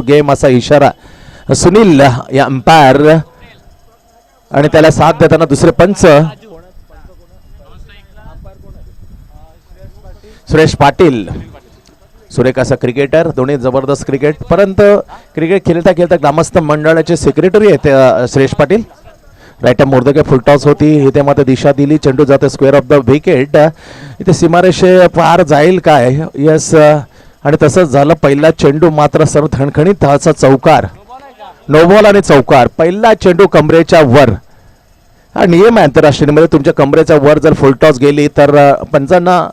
Game असा इशारा सुनील या अंपायर आणि त्याला साथ देताना दुसरे पंच सुरेश पाटील. सुरेख असा क्रिकेटर, दोन्ही जबरदस्त क्रिकेट, परंतु क्रिकेट खेळता खेळता ग्रामस्थ मंडळाचे सेक्रेटरी आहेत Suresh Patil. Right Mordecai full toss होती, इथे मात्र दिशा दिली, चेंडू जाते स्क्वेअर ऑफ द विकेट. इथे सीमारेषे पार जाईल काय? यस, आणि तसंच झालं. पहिला चेंडू मात्र सर्व खणखणीत असा चौकार, नो बॉल आणि चौकार. पहिला चेंडू कमरेच्या वर. हा नियम आहे आंतरराष्ट्रीय, तुमच्या कमरेच्या वर जर फुलटॉस गेली तर पंचांना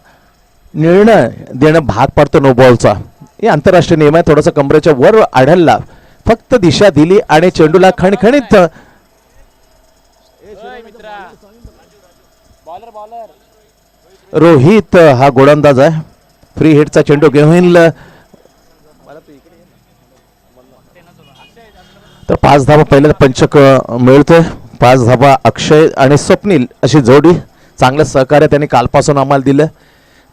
निर्णय देणं भाग पडतो नो बॉलचा. हे आंतरराष्ट्रीय नियम आहे. थोडंसं कमरेच्या वर आढळला, फक्त दिशा दिली आणि चेंडूला खणखणीत. रोहित हा गोलंदाज आहे. फ्री हिटचा चेंडू घेऊन तर 5 धावा पहिल्या पंचक मिळतोय. 5 धावा अक्षय आणि स्वप्नील अशी जोडी. चांगलं सहकार्य त्यांनी कालपासून आम्हाला दिलं.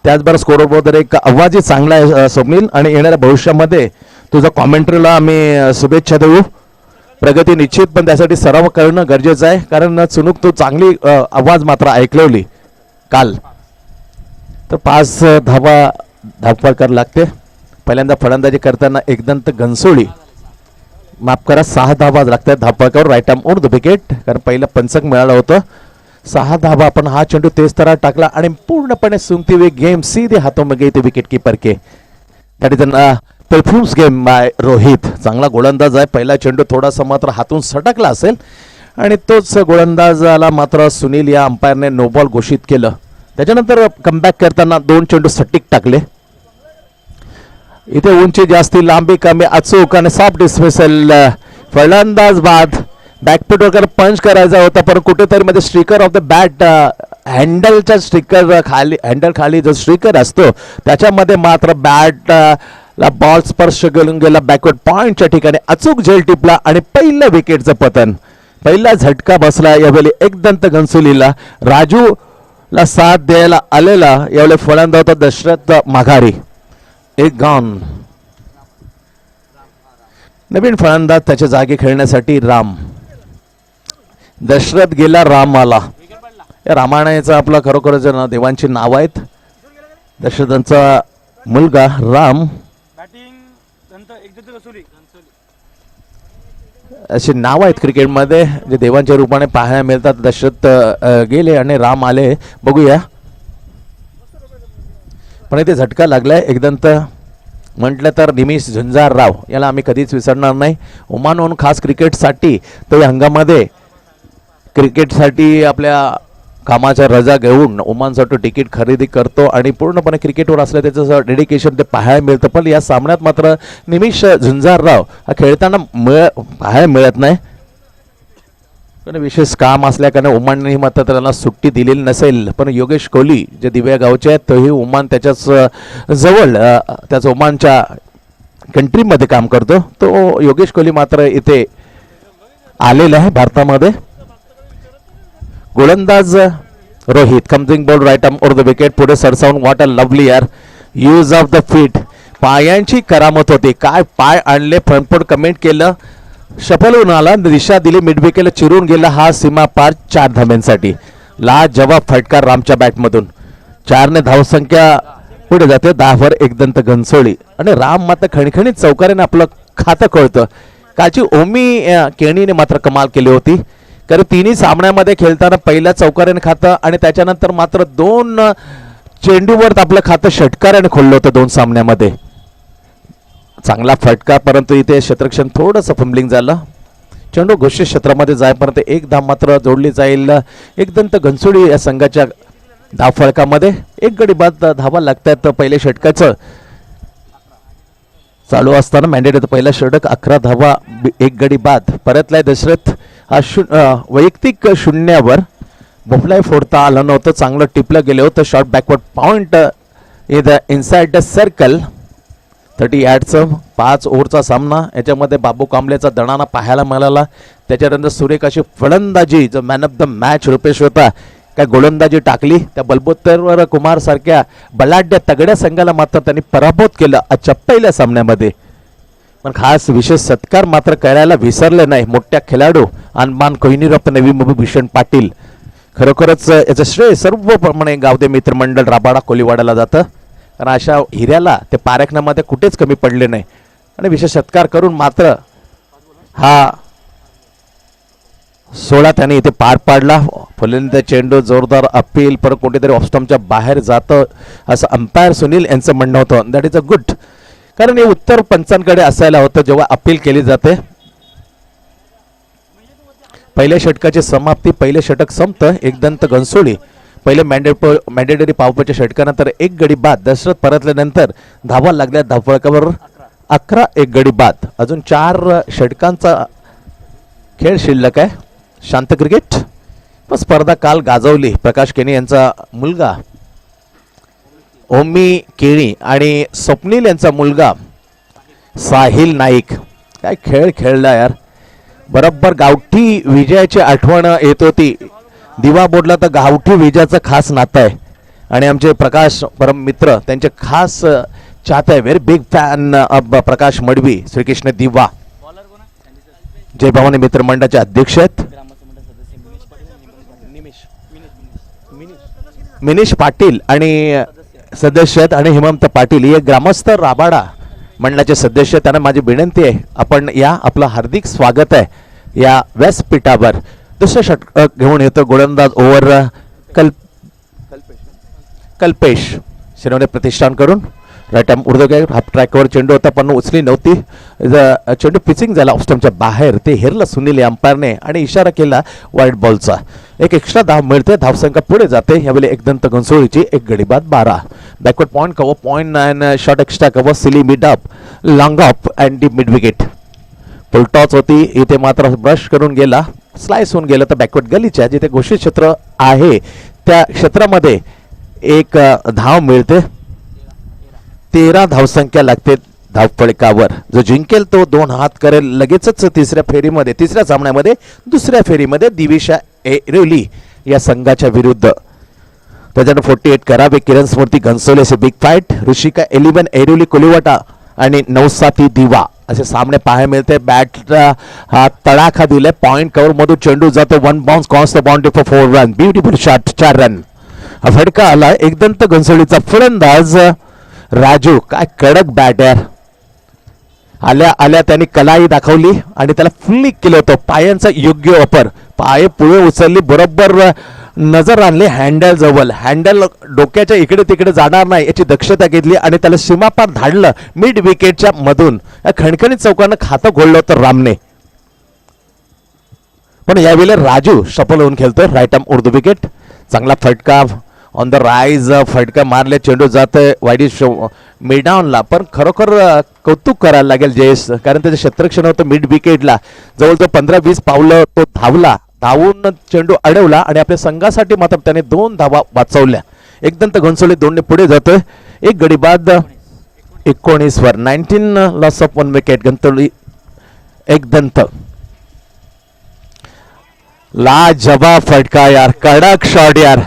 त्याचबरोबर स्कोरबोर्डवर एक आवाजही चांगला आहे स्वप्नील, आणि येणाऱ्या भविष्यामध्ये तुझा कॉमेंट्रीला आम्ही शुभेच्छा देऊ. प्रगती निश्चित, पण त्यासाठी सराव करणं गरजेचं आहे, कारण चुनूक तू चांगली आवाज मात्र ऐकवली काल. तर 5 धावा धावफलकार लागते. पहिल्यांदा फलंदाजी करताना एकदंत घनसोळी, माफ करा 6 धावा लागतात धावफलकावर. Right arm on the wicket, कारण पहिलं पंचक मिळालं होतं. 6 धावा. आपण हा चेंडू तेज तरात टाकला आणि पूर्णपणे सुंगती हुई गेम सीधे हाथों में गई थी विकेट कीपर के. That is perfumes game by Rohit. चांगला गोलंदाज आहे. पहिला चेंडू थोडासा मात्र हातून सटकला असेल आणि तोच गोलंदाजाला मात्र सुनील या अंपायरने नो बॉल घोषित केलं. त्याच्यानंतर कमबॅक करताना 2 चेंडू सटीक टाकले. इथे उंची जास्ती, लांबी कमी, अचूक आणि सॉफ्ट डिस्मिसल. फलंदाज बाद बॅकफूट वगैरे पंच करायचा होता, पण कुठेतरी मध्ये stricter of the bat, हँडलच्या stricter खाली, हँडल खाली जो स्ट्रिकर असतो त्याच्यामध्ये मात्र बॅट ला बॉल स्पर्श घेऊन गेला बॅकवर्ड पॉइंटच्या ठिकाणी. अचूक झेल टिपला आणि पहिलं विकेटचं पतन. पहिला झटका बसला यावेळी एकदंत घनसोलीला. राजूला साथ द्यायला आलेला यावेळी फलंदाज होता दशरथ माघारी. एक गॉन. नवीन फलंदाज त्याच्या जागी खेळण्यासाठी राम. दशरथ गेला, राम आला. या रामायणाचं आपलं खरोखरच देवांची नाव आहेत. दशरथांचा मुलगा राम अशी नाव आहेत क्रिकेटमध्ये जे देवांच्या रूपाने पाहायला मिळतात. दशरथ गेले आणि राम आले. बघूया, पण इथे झटका लागलाय एकदंत म्हटलं तर निमिष झुंजारराव याला आम्ही कधीच विसरणार नाही. ओमानहून खास क्रिकेटसाठी तो या हंगामध्ये क्रिकेटसाठी आपल्या कामाच्या रजा घेऊन ओमानसाठी तिकीट खरेदी करतो आणि पूर्णपणे क्रिकेटवर असलं त्याचं डेडिकेशन ते पाहायला मिळतं. पण या सामन्यात मात्र निमिष झुंजारराव हा खेळताना पाहायला मिळत नाही. विशेष काम असल्याकारणे ओमानने मात्र त्याला सुट्टी दिलेली नसेल. पण योगेश कोहली जे दिव्या गावचे आहेत तोही ओमान त्याच्याच जवळ, त्याच ओमानच्या कंट्रीमध्ये काम करतो. तो योगेश कोहली मात्र इथे आलेला आहे भारतामध्ये. गोलंदाज Rohit coming ball right arm over the wicket. पुढे सरसावून व्हॉट अ लवली यार यूज ऑफ द फीट. पायांची करामत होती. काय पाय आणले, फ्रंटफूट कमेंट केलं, शफल होऊन आला, दिशा दिली, मिड विकेटला चिरून गेला. हा सीमा पार 4 धाब्यांसाठी. लाजवाब फटकार रामच्या बॅटमधून. 4 ने धावसंख्या पुढे जाते. 10 एकदंत घनसोळी आणि राम मात्र खणखणीत चौकारीने आपलं खातं कळतं. कालची ओमी केणीने मात्र कमाल केली होती, कारण तिन्ही सामन्यामध्ये खेळताना पहिल्या चौकारीने खातं आणि त्याच्यानंतर मात्र 2 चेंडूवर आपलं खातं षटकाराने खोललं होतं 2 सामन्यामध्ये. चांगला फटका, परंतु इथे क्षेत्ररक्षण थोडंसं फंबलिंग झालं. चेंडू घोषित क्षेत्रामध्ये जाईपर्यंत 1 धाव मात्र जोडली जाईल. एकदंत घनसोळी या संघाच्या धावफलकामध्ये 1 गडी बाद धावा लागतात. पहिल्या षटकाचं चालू असताना मॅन्डेट पहिला षटक 11 धावा 1 गडी बाद. परतलाय दशरथ हा वैयक्तिक 0वर. बोफलाय फोडता आलं नव्हतं, चांगलं टिपलं गेलं होतं. Short backward point inside the circle. 30 यार्डचं 5 ओव्हरचा सामना. याच्यामध्ये बाबू कांबलेचा दणाना पाहायला मिळाला. त्याच्यानंतर सुरेख अशी फलंदाजी, जो man of the match Rupesh होता, काय गोलंदाजी टाकली. त्या बलबोत्तर कुमार सारख्या बलाढ्य तगड्या संघाला मात्र त्यांनी पराभूत केलं आजच्या पहिल्या सामन्यामध्ये. पण खास विशेष सत्कार मात्र करायला विसरले नाही मोठ्या खेळाडू अनमान कोहिनीरप्प नवी मुंबई भूषण पाटील. खरोखरच याचं श्रेय सर्वप्रमाणे गावदे मित्रमंडळ राबाडा कोलीवाडाला जातं, कारण अशा हिऱ्याला ते पारखण्यामध्ये कुठेच कमी पडले नाही आणि विशेष सत्कार करून मात्र हा सोहळा त्याने इथे पार पाडला. फुलेंदा चेंडू जोरदार अपील पर कुठेतरी ऑफस्टमच्या बाहेर जातं असं अंपायर सुनील यांचं म्हणणं होतं. दॅट इज अ गुड, कारण हे उत्तर पंचांकडे असायला होतं जेव्हा अपील केली जाते. पहिल्या षटकाची समाप्ती, पहिले षटक संपतं. एकदंत घनसोळी पहिले मॅन्डेटरी पावपाच्या षटकानंतर एक गडी बाद. दशरथ परतल्यानंतर धावा लागल्या धावफळकावर 11 एक गडी बाद. अजून 4 षटकांचा खेळ शिल्लक आहे. शांत क्रिकेट स्पर्धा काल गाजवली. प्रकाश केणी यांचा मुलगा ओमी केणी आणि स्वप्नील यांचा मुलगा साहिल नाईक काय खेळ खेळला यार. बरोबर गावठी विजयाची आठवण येत होती. दिवा बोर्डला तर गावठी विजयाचं खास नातं आहे आणि आमचे प्रकाश परम मित्र त्यांचे खास चाहते आहे. व्हेरी बिग फॅन ऑफ प्रकाश मडवी. श्रीकृष्ण दिवा जय भवानी मित्रमंडळाचे अध्यक्ष आहेत. मिनिश पाटील आणि सदस्य आहेत आणि हेमंत पाटील हे ग्रामस्थ राबाडा मंडळाचे सदस्य. त्यांना माझी विनंती आहे आपण या, आपलं हार्दिक स्वागत आहे या व्यासपीठावर. दुसरं षटक घेऊन येतो गोलंदाज ओव्हर कल्पेश शिरोडे प्रतिष्ठान करून. राईट आर्म उर्दू काय हाफ ट्रॅकवर चेंडू होता पण उचली नव्हती. चेंडू पिचिंग झाला ऑफस्टमच्या बाहेर. ते हेरलं सुनील अंपायरने आणि इशारा केला वाईट बॉलचा. एक एक्स्ट्रा धाव मिळते. धावसंख्या पुढे जाते. यावेळी एकदंत घनसोळीची एक गडी बाद 12. Backward point cover 0.9 short extra cover silly mid up long up and deep mid wicket. Full toss होती इथे मात्र ब्रश करून गेला. स्लाइस होऊन गेलं तर बॅकवर्ड गलीच्या जिथे घोषित क्षेत्र आहे त्या क्षेत्रामध्ये एक धाव मिळते. 13 धावसंख्या लागते धावफळकावर. जो जिंकेल तो 2 हात करेल लगेचच तिसऱ्या सामन्यामध्ये दुसऱ्या फेरीमध्ये दिविशा एरोली या संघाच्या विरुद्ध. त्याच्यानं 48 करावे. किरण स्मृती घनसोलेचे बिग फाईट. ऋषिका 11 एरोली कोलिवाटा आणि 9 दिवा असे सामने पाहायला मिळते. बॅट हा तडाखा दिले. पॉइंट कव्हर मधून चेंडू जातो. 1 bounce cross the boundary for 4 run. Beautiful shot 4 run. हा फटका आला एकदंत घनसोलीचा फलंदाज राजू. काय कडक बॅट यार. आल्या आल्या त्यांनी कलाई दाखवली आणि त्याला फ्लिक केलं होतं. पायांचा योग्य वापर. पाय पुढे उचलली बरोबर नजर आणली हँडल जवळ. हँडल डोक्याच्या इकडे तिकडे जाणार नाही याची दक्षता घेतली आणि त्याला सीमापार धाडलं मिड विकेटच्या मधून. खणखणीत चौकानं खातं घोळलं होतं रामने. पण यावेळी राजू सफल होऊन खेळतोय. राईट आर्म उर्दू विकेट. चांगला फटका ऑन द राईज. फटका मारले. चेंडू जातोय वाईडिश मिडाऊनला. पण खरोखर कौतुक करायला लागेल जयेश, कारण त्याचं क्षेत्रक्षण होतं मिड विकेटला. जवळजवळ 15-20 पावलं तो धावला. धावून चेंडू अडवला आणि आपल्या संघासाठी मात्र त्याने 2 धावा वाचवल्या. एकदंत घनसोली 2ने पुढे जातोय. एक गडी बाद 19 वर. 19 लॉस ऑफ 1 विकेट. गंतोली एकदंत. लाजवाब फटका यार. कडक शॉट यार.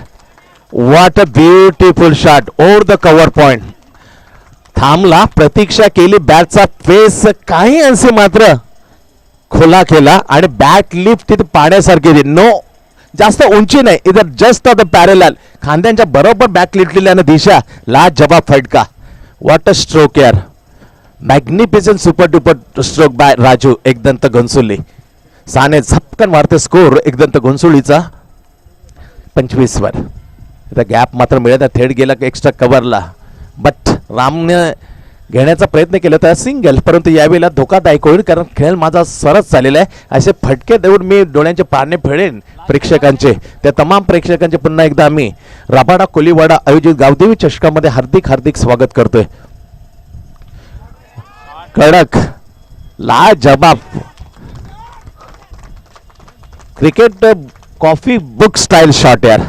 What a beautiful shot over the cover point. थांबला. प्रतीक्षा केली. बॅटचा फेस काही अंशी मात्र खुला केला आणि बॅट लिफ्ट तिथे पाण्यासारखी दिली. नो जास्त उंची नाही. इधर जस्ट द पॅरेलल. खांद्यांच्या बरोबर बॅट लिफ्टलेल्यानं दिशा. लाजवाब फटका. व्हॉट अ स्ट्रोक यार. Magnificent super duper stroke by Raju Ekdant Ghansoli. Sane झपकन मारते. स्कोर एकदंत घनसोलीचा 25 वर. गॅप मात्र मिळत थेट गेला एक्स्ट्रा कव्हरला. बट रामने घेण्याचा प्रयत्न केला तर सिंगल, परंतु यावेळेला धोकादायक होईल कारण खेळ माझा सरस झालेला आहे. असे फटके देऊन मी डोळ्यांचे पारणे फेडेन प्रेक्षकांचे. त्या तमाम प्रेक्षकांचे पुन्हा एकदा आम्ही राबाडा कोलीवाडा आयोजित गावदेवी चषकामध्ये हार्दिक हार्दिक स्वागत करतोय. कडक लाजवाब cricket coffee book style shot यार.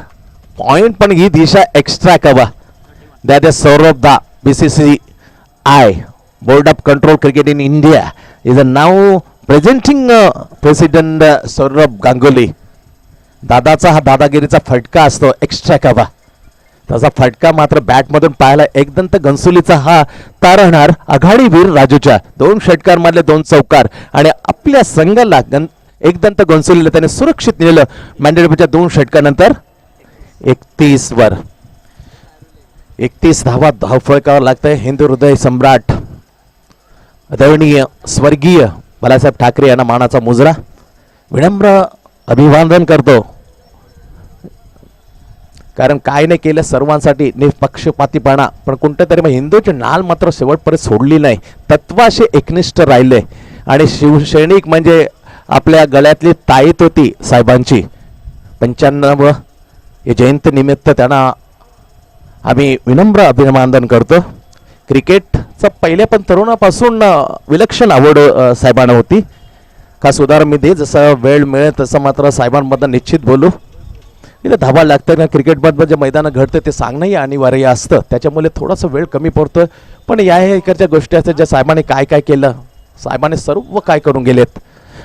पॉइंट पण ही दिशा एक्स्ट्रा कवा. दॅट इज सौरभ दा. BCCI Board of Control Cricket in India is now presenting President Saurabh Ganguly. दादाचा हा दादागिरीचा फटका असतो एक्स्ट्रा कवा. तसा फटका मात्र बॅटमधून पाहायला एकदंत घनसोलीचा हा तारहणार आघाडीवीर राजूच्या 2 षटकांमधले 2 चौकार आणि आपल्या संघाला एकदंत घनसोलीला त्याने सुरक्षित नेलं मॅन्डेटच्या 2 षटकानंतर 31 वर 31 धावा धावफळकावर लागतंय हिंदू हृदय सम्राट आदरणीय स्वर्गीय बाळासाहेब ठाकरे यांना मानाचा मुजरा विनम्र अभिवादन करतो. कारण काय नाही केलं सर्वांसाठी निष्पक्षपातीपणा पण कोणत्या तरी मग हिंदूची नाल मात्र शेवटपर्यंत सोडली नाही. तत्वाशी एकनिष्ठ राहिले आणि शिवसैनिक म्हणजे आपल्या गळ्यातली ताईत होती साहेबांची. 95 हे जयंती निमित्त त्यांना आम्ही विनम्र अभिवादन करतो. क्रिकेटचं पहिले पण तरुणापासून विलक्षण आवड साहेबांना होती. खास उदाहरण जसं वेळ मिळेल तसं मात्र साहेबांबद्दल निश्चित बोलू. इथं धावा लागतं ना क्रिकेटमध्ये जे मैदानं घडतं ते सांगणंही अनिवार्य असतं त्याच्यामुळे थोडासा वेळ कमी पडतो. पण या इकडच्या गोष्टी असतात ज्या साहेबांनी काय काय केलं साहेबांनी सर्व काय करून गेलेत.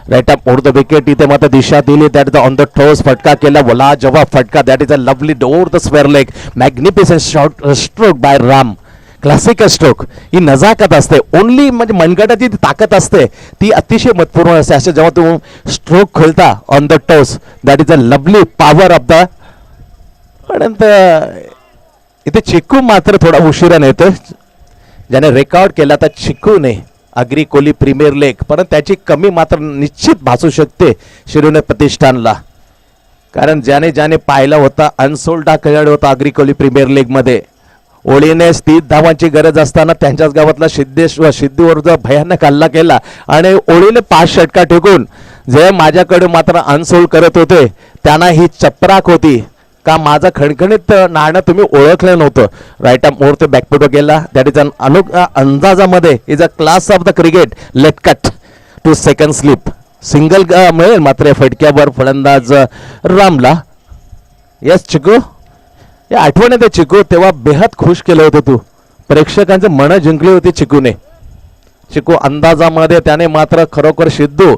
Right up over the wicket इथे मात्र दिशा दिली that is on the toes फटका केला वला जवाब फटका that is a lovely over the square leg magnificent shot stroke by Ram. Classical stroke ही नजाकत असते ओनली म्हणजे मनगटाची ताकद असते ती अतिशय महत्वपूर्ण असते. असे जेव्हा तू स्ट्रोक खोलता on the toes that is a lovely power of the. पण इथे चिक्कू मात्र थोडा उशिरा येतो ज्याने रेकॉर्ड केला तर चिक्कूने अग्री कोहली प्रीमियर लीग परंतु त्याची कमी मात्र निश्चित भासू शकते शिरोने प्रतिष्ठानला. कारण ज्याने पाहिला होता अनसोल्ड हा खेळाडू होता अग्री कोहली प्रीमियर लीग मध्ये. ओळीने 30 धावांची गरज असताना त्यांच्याच गावातला सिद्धूवर जो भयानक हल्ला केला आणि ओळीने 5 षटका टिकून जे माझ्याकडे मात्र अनसोल्ड करत होते त्यांना ही चपराक होती का माझं खणखणीत नाणं तुम्ही ओळखलं नव्हतं. राईट आर्म ओव्हर ते बॅकफुटवर गेला दॅट इज अन अंदाजामध्ये is a class of the cricket late cut to second slip single मिळेल मात्र फटक्यावर फलंदाज रामला. यस चिकू या आठवण येते चिकू तेव्हा बेहद खुश केलं होतं तू प्रेक्षकांचं मन जिंकली होती चिकूने. चिकू अंदाजामध्ये त्याने मात्र खरोखर सिद्धू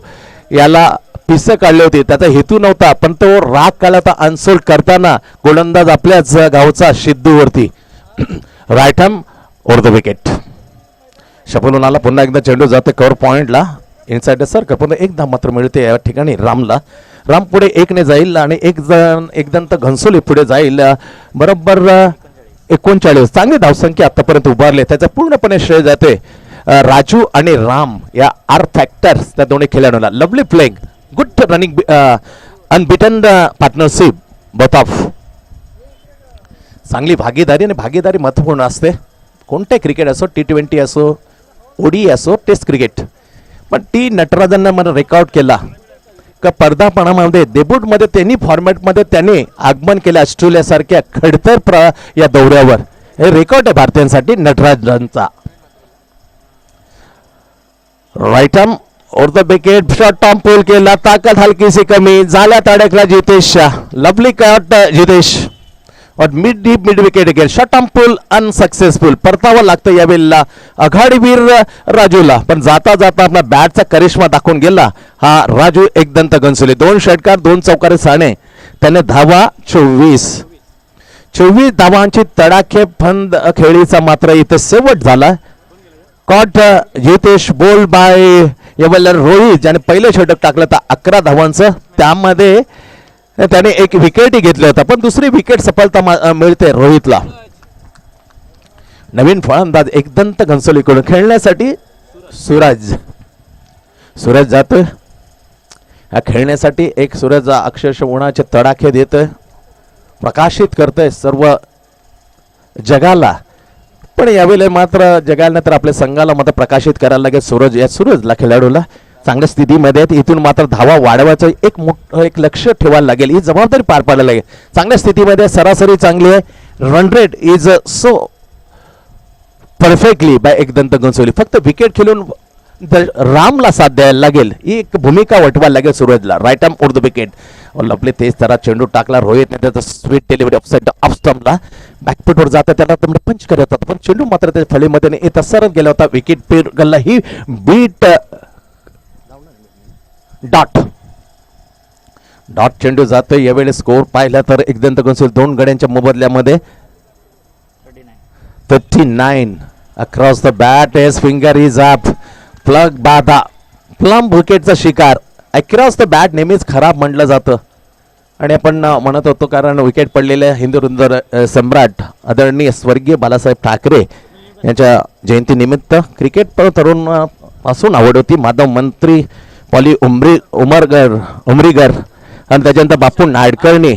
याला पिसे काढले होते त्याचा हेतू नव्हता पण तो राग काढला होता अनसोल्ड करताना गोलंदाज आपल्याच गावचा सिद्धूवरती. Right arm over the wicket शपलूनाला पुन्हा एकदा चेंडू जाते कव्हर पॉइंटला इनसाइड सर पण एकदा मात्र मिळते या ठिकाणी रामला. राम पुढे 1 ने जाईल आणि एकदंत घनसोली पुढे जाईल बरोबर 39 चांगली धावसंख्या आतापर्यंत उभारले त्याचा पूर्णपणे श्रेय जाते राजू आणि राम या आर फॅक्टर्स त्या दोन्ही खेळाडूंना. Lovely playing good running unbeaten partnership both of. चांगली भागीदारी आणि भागीदारी महत्वपूर्ण असते कोणते क्रिकेट असो T20 असो ओडी असो टेस्ट क्रिकेट. पण टी नटराजननं मला रेकॉर्ड केला का पदार्पणामध्ये डेब्यूटमध्ये त्यांनी फॉर्मॅटमध्ये त्यांनी आगमन केलं ऑस्ट्रेलियासारख्या खडतर या दौऱ्यावर. हे रेकॉर्ड आहे भारतीयांसाठी नटराजनचा. Right arm over the wicket shot टॉम पोल केला ताकद हलकीशी कमी झाल्या अडकला जितेश. लवली कट जितेश और मिड विकेट गेल शॉट टॉम पोल अनसक्सेसफुल. परतावं लागतं यावेळेला आघाडीवीर राजूला पण जाता जाता आपला बॅटचा करिश्मा दाखवून गेला हा राजू एकदंत घनसोली. 2 षटकार 2 चौकारी साणे त्याने धावा 24 धावांची तडाखे फंद खेळीचा मात्र इथे शेवट झाला. कॉट जितेश बोल बाय यावेळेला रोहित ज्याने पहिले षटक टाकलं तर 11 धावांचं त्यामध्ये त्याने 1 विकेटही घेतलं होतं पण दुसरी विकेट सफलता मिळते रोहितला. नवीन फलंदाज एकदंत घनसोलीकडून खेळण्यासाठी सूरज जातोय हा खेळण्यासाठी एक सूरज अक्षरशः उन्हाचे तडाखे देतोय प्रकाशित करतोय सर्व जगाला. पण यावेळेला मात्र जगाला तर आपल्या संघाला मात्र प्रकाशित करायला लागेल. सूरजला खेळाडूला चांगल्या स्थितीमध्ये इथून मात्र धावा वाढवायचं एक लक्ष ठेवायला लागेल ही जबाबदारी पार पाडायला लागेल. चांगल्या स्थितीमध्ये सरासरी चांगली आहे. Run rate is so perfectly by Ekdant Ghansoli. फक्त विकेट खेळून रामला साथ द्यायला लागेल ही एक भूमिका वटवायला लागेल सूरजला. Right arm over the wicket लपले तेज त्याला चेंडू टाकला रोहितने त्याचा स्वीट डिलिव्हरी ऑफसाइड ऑफ स्टंपला बॅकफुटवर जाता त्याला पंच करत होता पण चेंडू मात्र त्या फळीमध्ये येता सरत गेला होता. विकेट पेर गल्ला ही बीट डॉट चेंडू जातोय. यावेळी स्कोर पाहिला तर एकदंत घनसोली 2 गड्यांच्या मोबदल्यामध्ये 59 across the bat. His finger is up. प्लग बाधा, प्लम विकेटचा शिकार. अक्रॉस द बॅट नेहमीच खराब म्हटलं जातं आणि आपण म्हणत होतो कारण विकेट पडलेल्या हिंदू सम्राट आदरणीय स्वर्गीय बाळासाहेब ठाकरे यांच्या जयंतीनिमित्त क्रिकेट तरुण पासून आवड होती. माधव मंत्री, पॉली उमरीगर आणि त्याच्यानंतर बापू नाडकर्णी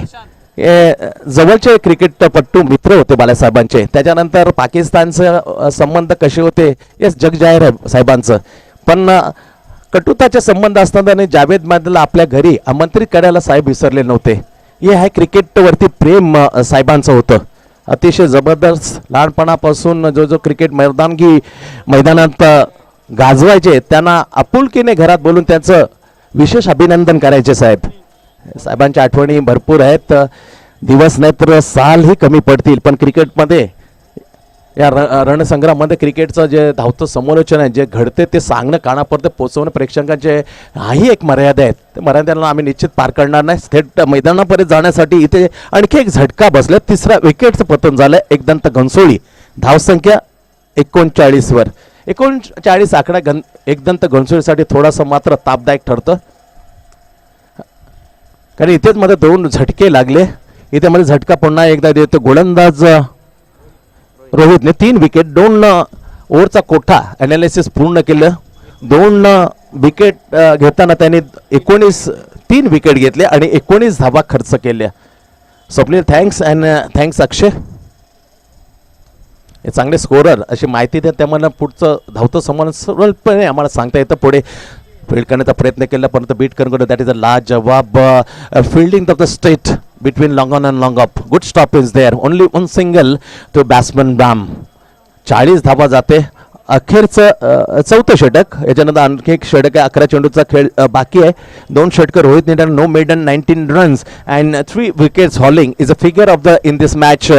हे जवळचे क्रिकेटपट्टू मित्र होते बाळासाहेबांचे. त्याच्यानंतर पाकिस्तानचे संबंध कसे होते हे जग जाहीर आहे साहेबांचं. पण कटुताचे संबंध असताना जावेद मॅदला आपल्या घरी आमंत्रित करायला साहेब विसरले नव्हते. हे आहे क्रिकेटवरती प्रेम साहेबांचं होतं. अतिशय जबरदस्त लहानपणापासून जो क्रिकेट मैदानात गाजवायचे त्यांना आपुलकीने घरात बोलून त्यांचं विशेष अभिनंदन करायचे साहेब. साहेबांच्या आठवणी भरपूर आहेत. दिवस नाही तर सालही कमी पडतील. पण क्रिकेटमध्ये या रणसंग्राममध्ये क्रिकेटचं जे धावतं समालोचन आहे जे घडते ते सांगणं कानापर्यंत पोहोचवणं प्रेक्षकांचे हाही एक मर्यादा आहेत. ते मर्यादेला आम्ही निश्चित पार करणार नाही. थेट मैदानापर्यंत जाण्यासाठी इथे आणखी एक झटका बसला. तिसऱ्या विकेटचं पतन झालं. एकदंत घनसोळी धावसंख्या 39 वर. 39 आकडा एकदंत घनसोळीसाठी थोडासा मात्र तापदायक ठरतं कारण इथेच मध्ये 2 झटके लागले. इथे मध्ये झटका पुन्हा एकदा देतो गोलंदाज रोहितने. 3 विकेट 2 ओव्हरचा कोठा ॲनालिसिस पूर्ण केलं. 2 विकेट घेताना त्यांनी 3 विकेट घेतले आणि 19 धावा खर्च केल्या. स्वप्नील थँक्स अँड थँक्स अक्षय. हे चांगले स्कोरर अशी माहिती द्या. त्यामुळे पुढचं धावतं समान सरळपणे आम्हाला सांगता येतं. पुढे फील्ड करण्याचा प्रयत्न केला परंतु बीट करून दॅट इज अ लाजवाब fielding of the state between long on and long off. Good stop is there. Only 1 single to batsman ब्राम. 40 धावा जाते. अखेरचं 4थं षटक. याच्यानंतर आणखी एक षटक आहे. 11 चेंडूचा खेळ बाकी आहे. 2 षटकं रोहित निडर. No maiden 19 runs and 3 wickets hauling is a figure of the in this match.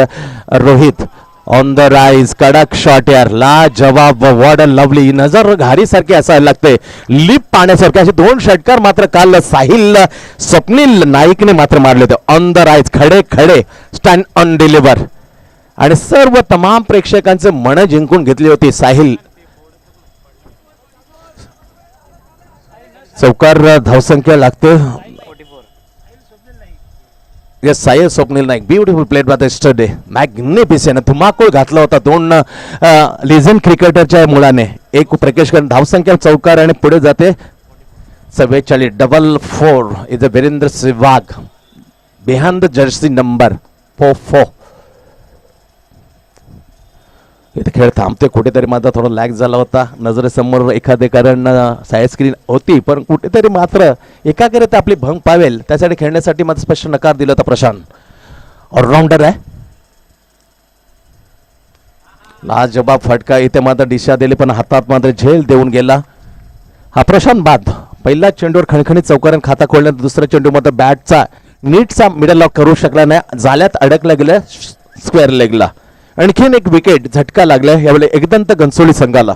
Rohit on the rise. कडक शॉट यार. ला जवाब. What a lovely. नजर घारी सारखी असायला लागते. लिप पाण्यासारखे असे 2 षटकार मात्र काल साहिल स्वप्नील नाईकने मात्र मारले होते. On the rise. खडे खडे स्टँड ऑन डिलिव्हर आणि सर्व तमाम प्रेक्षकांचे मन जिंकून घेतली होती साहिल. चौकार धावसंख्या लागते. Yes, Sahil Swapnil Naik. Beautiful played by the स्टडे. Magnificent. धुमाकूळ घातला होता 2 लिजन क्रिकेटरच्या मुलाने. एक प्रकेश धावसंख्या चौकार आणि पुढे जाते 44. 44 is a Virender Sehwag behind the jersey number 44. इथे खेळ थांबते. कुठेतरी माझा थोडा लॅग झाला होता. नजरेसमोर एखादे कारण साईड स्क्रीन होती पण कुठेतरी मात्र एकाग्रता आपली भंग पावेल त्यासाठी खेळण्यासाठी मात्र स्पष्ट नकार दिला होता प्रशांत. ऑलराऊंडर आहे. लाजवाब फटका. इथे मात्र दिशा दिली पण हातात मात्र झेल देऊन गेला हा प्रशांत बाद. पहिल्या चेंडूवर खणखणीत चौकाराने खाता खोलण्यात दुसऱ्या चेंडू मात्र बॅटचा नीटचा मिडल लॉक करू शकला नाही. जाल्यात अडकला गेलं स्क्वेअर लेगला. आणखीन एक विकेट झटका लागला यावेळी एकदंत घनसोळी संघाला.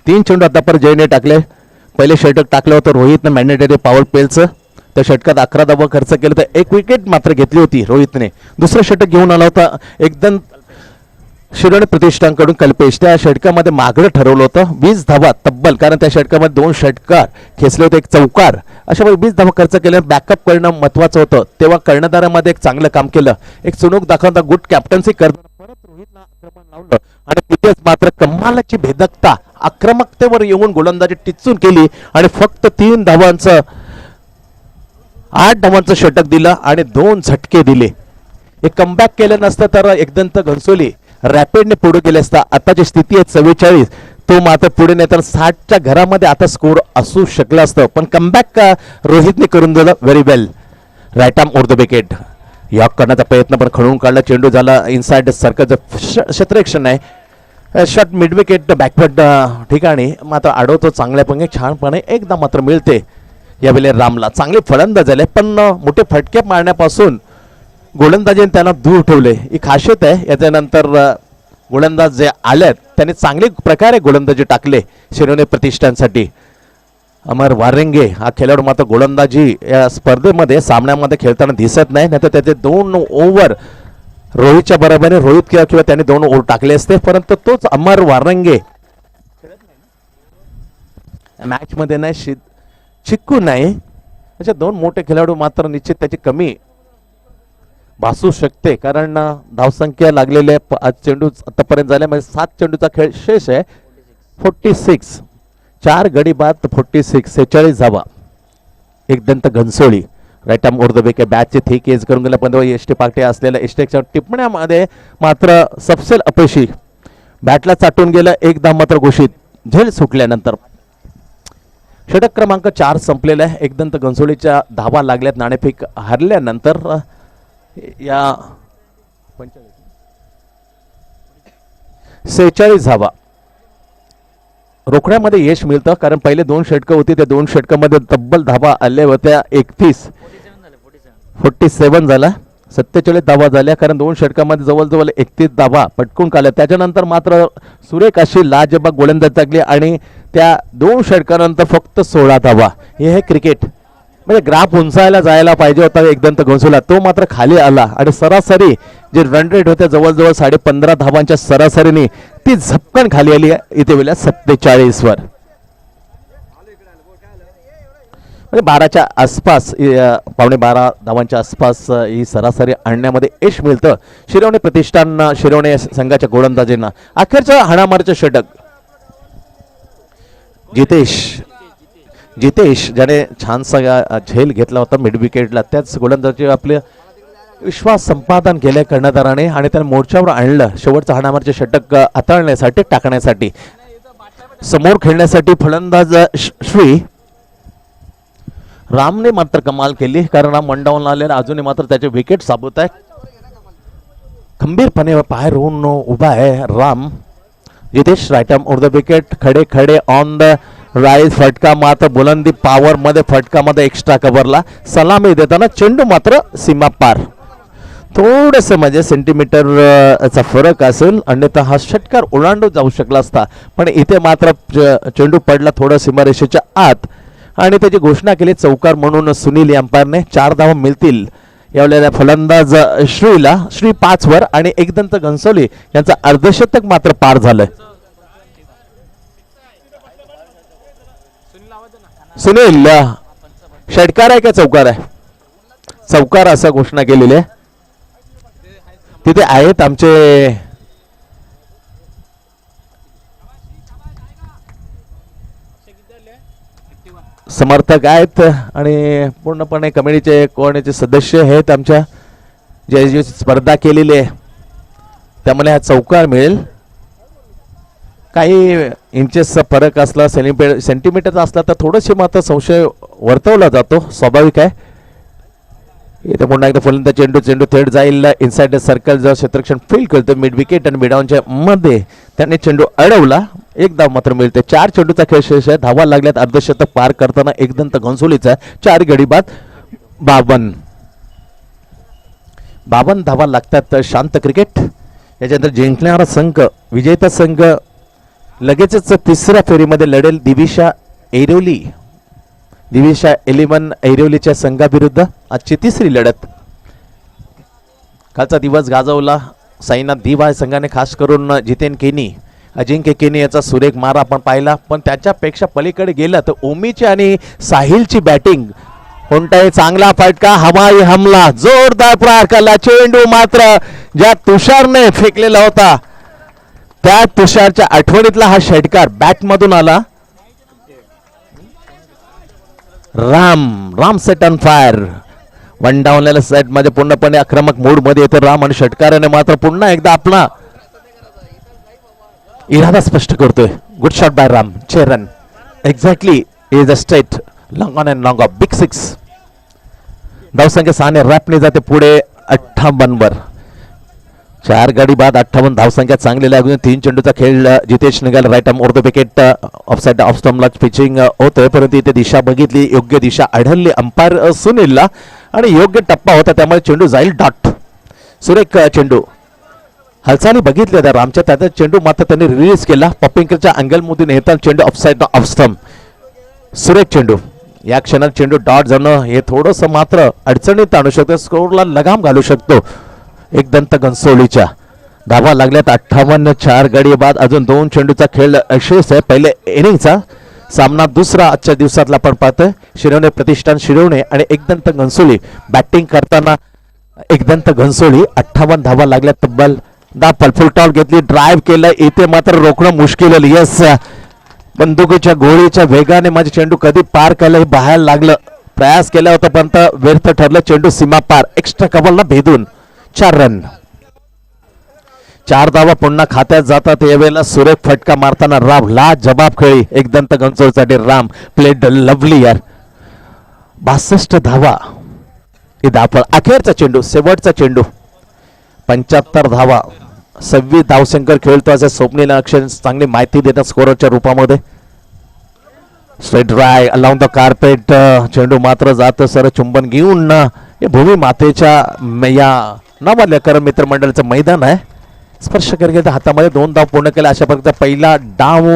3 चेंडू आतापर्यंत जयने टाकले. पहिले षटक टाकलं होतं रोहितनं मॅन्डेटरी पॉवर प्लेचं. त्या षटकात 11 धावा खर्च केलं तर 1 विकेट मात्र घेतली होती रोहितने. दुसरं षटक घेऊन आला होता एकदंत शिरोडे प्रतिष्ठानकडून कल्पेश. त्या षटकामध्ये मागणं ठरवलं होतं 20 धावा तब्बल कारण त्या षटकामध्ये 2 षटकार खेचले होते. एक चौकार. अशा 20 धावा खर्च केल्या. बॅकअप करणं महत्वाचं होतं. तेव्हा कर्णधारामध्ये एक चांगलं काम केलं. एक चुणूक दाखवता गुड कॅप्टन्सी करताना परत रोहितला आक्रमण लावलं आणि तिथेच मात्र कमालाची भेदकता आक्रमकतेवर येऊन गोलंदाजी टिचून केली आणि फक्त 3 धावांचं 8 धावांचं षटक दिलं आणि 2 झटके दिले. हे कमबॅक केलं नसतं तर एकदंत घनसोली रॅपिडने पुढे गेले असता. आताची स्थिती आहे 44. तो मात्र पुढे नाही तर 60च्या घरामध्ये आता स्कोर असू शकलं असतं पण कमबॅक रोहितने करून दिलं very well. Right arm over the wicket. यॉक करण्याचा प्रयत्न पण खणून काढला. चेंडू झाला इनसाइड सर्कलचं क्षेत्ररक्षण आहे. शॉट मिड विकेट बॅकवर्ड ठिकाणी मात्र अडवतो चांगल्यापणे छानपणे. एकदा मात्र मिळते यावेळी रामला. चांगले फलंदाज झाले पण मोठे फटके मारण्यापासून गोलंदाजीने त्यांना दूर ठेवले ही खासियत आहे. याच्यानंतर गोलंदाज जे आलेत त्यांनी चांगली प्रकारे गोलंदाजी टाकले शिरोडे प्रतिष्ठानसाठी. अमर वारेंगे हा खेळाडू मात्र गोलंदाजी या स्पर्धेमध्ये सामन्यामध्ये खेळताना दिसत नाही. नाहीतर त्याचे 2 ओव्हर रोहितच्या बरोबरीने रोहित किंवा त्याने 2 ओव्हर टाकले असते, परंतु तोच अमर वारंगे मॅच मध्ये नाही, चिक्कू नाही, असे 2 मोठे खेळाडू मात्र निश्चित त्याची कमी भासू शकते. कारण धावसंख्या लागलेले आज चेंडू आतापर्यंत झाले म्हणजे 7 चेंडूचा खेळ शेष आहे. 46 4 गडी बाद 46 46 धावा. Ekdant Ghansoli right arm over the wicket बॅटचे थिक एज करून गेला, पण एस टी पार्टी असलेल्या एस्टेकच्या टिप्पण्यामध्ये मात्र सपसेल अपयशी. बॅटला चाटून गेलं, एक धाव मात्र घोषित झेल सुटल्यानंतर. षटक क्रमांक 4 संपलेला आहे. एकदंत घनसोळीच्या धावा लागल्यात नाणेफेक हरल्यानंतर. या 46 धावा रोखण्यामध्ये यश मिळतं, कारण पहिले 2 षटकं होती, त्या 2 षटकामध्ये तब्बल धावा आल्या होत्या. 47 झाला, 47 धावा झाल्या, कारण 2 षटकामध्ये जवळजवळ 31 धावा पटकून काढल्या. त्याच्यानंतर मात्र सुरेख अशी लाजबाग गोलंदाजी टाकली आणि त्या 2 षटकानंतर फक्त 16 धावा. हे क्रिकेट म्हणजे ग्राफ उंचायला जायला पाहिजे होता एकदंत घनसोळीला, तो मात्र खाली आला आणि सरासरी जे रन रेट होते जवळजवळ 15.5 धावांच्या सरासरीने ती झपकन खाली आली इथे वेळेला 47 वर. म्हणजे 12च्या आसपास, 11:15 धावांच्या आसपास ही सरासरी आणण्यामध्ये यश मिळतं शिरवणे प्रतिष्ठान शिरवणे संघाच्या गोलंदाजींना. अखेरच्या हाणामारीचं षटक जितेश ज्याने छानसा झेल घेतला होता मिड विकेटला, त्याच गोलंदाजी आपले विश्वास संपादन केले कर्णधाराने आणि त्याने मोर्चावर आणलं शेवटचं हाणामारीचे षटक हाताळण्यासाठी टाकण्यासाठी. समोर खेळण्यासाठी फलंदाज श्री रामने मात्र कमाल केली, कारण राम मंडावून आलेला अजूनही मात्र त्याचे विकेट साबूत आहे. खंबीरपणे पाय रोवून उभा आहे Ram. Jitesh right arm over the wicket, खडे खडे ऑन द राईज, फटका मात्र बुलंदी पॉवर मध्ये, फटका मध्ये एक्स्ट्रा कव्हरला. सलामी देताना चेंडू मात्र सीमा पार, थोडस म्हणजे सेंटीमीटरचा फरक असेल, अन्यथा हा षटकार ओलांडून जाऊ शकला असता. पण इथे मात्र चेंडू पडला थोडं सीमारेषेच्या आत आणि त्याची घोषणा केली चौकार म्हणून सुनील अंपायरने. 4 धावा मिळतील यावेळेला फलंदाज श्रीला. श्री 5 वर आणि एकदंत घनसोळी यांचा अर्धशतक मात्र पार झालंय. सुनील षटकार आहे का चौकार आहे? चौकार असं घोषणा केलेली आहे. तिथे आहेत आमचे समर्थक आहेत आणि पूर्णपणे कमिटीचे कोणाचे सदस्य आहेत आमच्या, जे स्पर्धा केलेली आहे त्यामुळे हा चौकार मिळेल. काही इंचेसचा फरक असला, सेंटीमीटरचा असला तर थोडंसे मात्र संशय वर्तवला जातो, स्वाभाविक आहे. इथे पुन्हा एकदा फलंदाज चेंडू थेट जाईल इनसाइड द सर्कल, जर क्षेत्ररक्षण फील करतो मिड विकेट आणि मिडाऊनच्या मध्ये त्याने चेंडू अडवला. एक धाव मात्र मिळते. 4 चेंडूचा खेळ शेष आहे. धावा लागल्यात अर्धशतक पार करताना एकदंत घनसोळीचा. 4 गडी बाद 52 धावा लागतात. शांत क्रिकेट. याच्यानंतर जिंकणारा संघ, विजेता संघ लगेचच 3ऱ्या फेरीमध्ये लढेल दिविशा 11 ऐरोलीच्या संघाविरुद्ध. आजची 3री लढत. कालचा दिवस गाजवला साईनाथ दिवा संघाने, खास करून जितेन केनी, अजिंक्य केनी याचा सुरेख मारा आपण पाहिला. पण त्याच्यापेक्षा पलीकडे गेलं तर ओमीची आणि साहिलची बॅटिंग. कोणताही चांगला फटका, हवाई हमला, जोरदार प्रहार केला. चेंडू मात्र ज्या तुषारने फेकलेला होता त्या तुषारच्या आठवणीतला हा षटकार बॅटमधून आला. Ram set on fire. One down set मध्ये पूर्णपणे आक्रमक मूड मध्ये येतो राम आणि षटकाराने मात्र पुन्हा एकदा आपला इरादा स्पष्ट करतोय. Good shot bye Ram. 6 run exactly is a straight long on and long of big 6. धावसंख्या 6ने रॅपने जाते पुढे 58 वर. 4 गडी बाद 58 धावसंख्या चांगली लागून 3 चेंडूचा खेळ. जितेश निघाल right arm over the wicket, offside off स्टंपला पिचिंग होतोय, परंतु इथे दिशा बघितली, योग्य दिशा आढळली अंपायर सुनीलला आणि योग्य टप्पा होता, त्यामुळे चेंडू जाईल डॉट. सुरेख चेंडू. हालचाली बघितल्या त्या रामच्या, त्याचा चेंडू मात्र त्यांनी रिलीज केला. पॉपिंगच्या अँगलमधून येतात चेंडू ऑफसाइड ऑफ स्टंप. सुरेख चेंडू. या क्षणात चेंडू डॉट जाणं हे थोडंसं मात्र अडचणीत आणू शकतो, स्कोरला लगाम घालू शकतो. एकदंत घनसोलीच्या. धावा लागल्यात 58. 4 गडी बाद. अजून 2 चेंडूचा खेळ शेष आहे पहिले इनिंगचा सामना. दुसरा आजच्या दिवसातला आपण पाहतोय. शिरवणे प्रतिष्ठान शिरवणे आणि एकदंत घनसोली बॅटिंग करताना. एकदंत घनसोली 58 धावा लागल्या तब्बल. फुल टॉल घेतली, ड्राईव्ह केलं, इथे मात्र रोखणं मुश्किल. यस, बंदुकीच्या गोळीच्या वेगाने माझे चेंडू कधी पार केलं हे बाहेर लागलं. प्रयास केला होता पण व्यर्थ ठरलं. चेंडू सीमा पार. Extra कबलला भेदून 4 run. 4 धावा पुन्हा खात्यात जातात. यावेळेला सुरेख फटका मारताना राम. ला जबाब खेळी एकदंत घनसोलीसाठी. राम प्लेड लवली यार. 62 धावा. धावफळ अखेरचा चेंडू, शेवटचा चेंडू. 75 धावा. 26 धावसंख्या खेळतो असे स्वप्नील अक्षर चांगली माहिती देतात स्कोरच्या रूपामध्ये. Straight drive along the carpet. चेंडू मात्र जात सर चुंबन घेऊन. हे भूमी मातेच्या या नावाल्या कर मित्रमंडळाचं मैदान आहे. स्पर्श करत हातामध्ये 2 धाव पूर्ण केला. अशा प्रकारचा पहिला डाव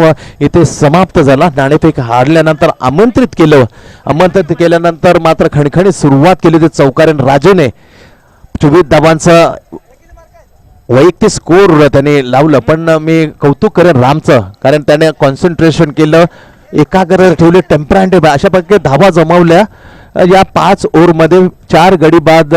इथे समाप्त झाला. नाणेफेक हारल्यानंतर आमंत्रित केल्यानंतर मात्र खणखणीत सुरुवात केली होती चौकारेन राजेने. 24 धावांचं वैयक्तिक स्कोर त्याने लावलं. पण मी कौतुक करेन रामचं, कारण त्याने कॉन्सन्ट्रेशन केलं, एकाग्र ठेवले, टेम्परामेंट. अशा प्रकारे धावा जमावल्या या 5 ओव्हरमध्ये. 4 गडी बाद.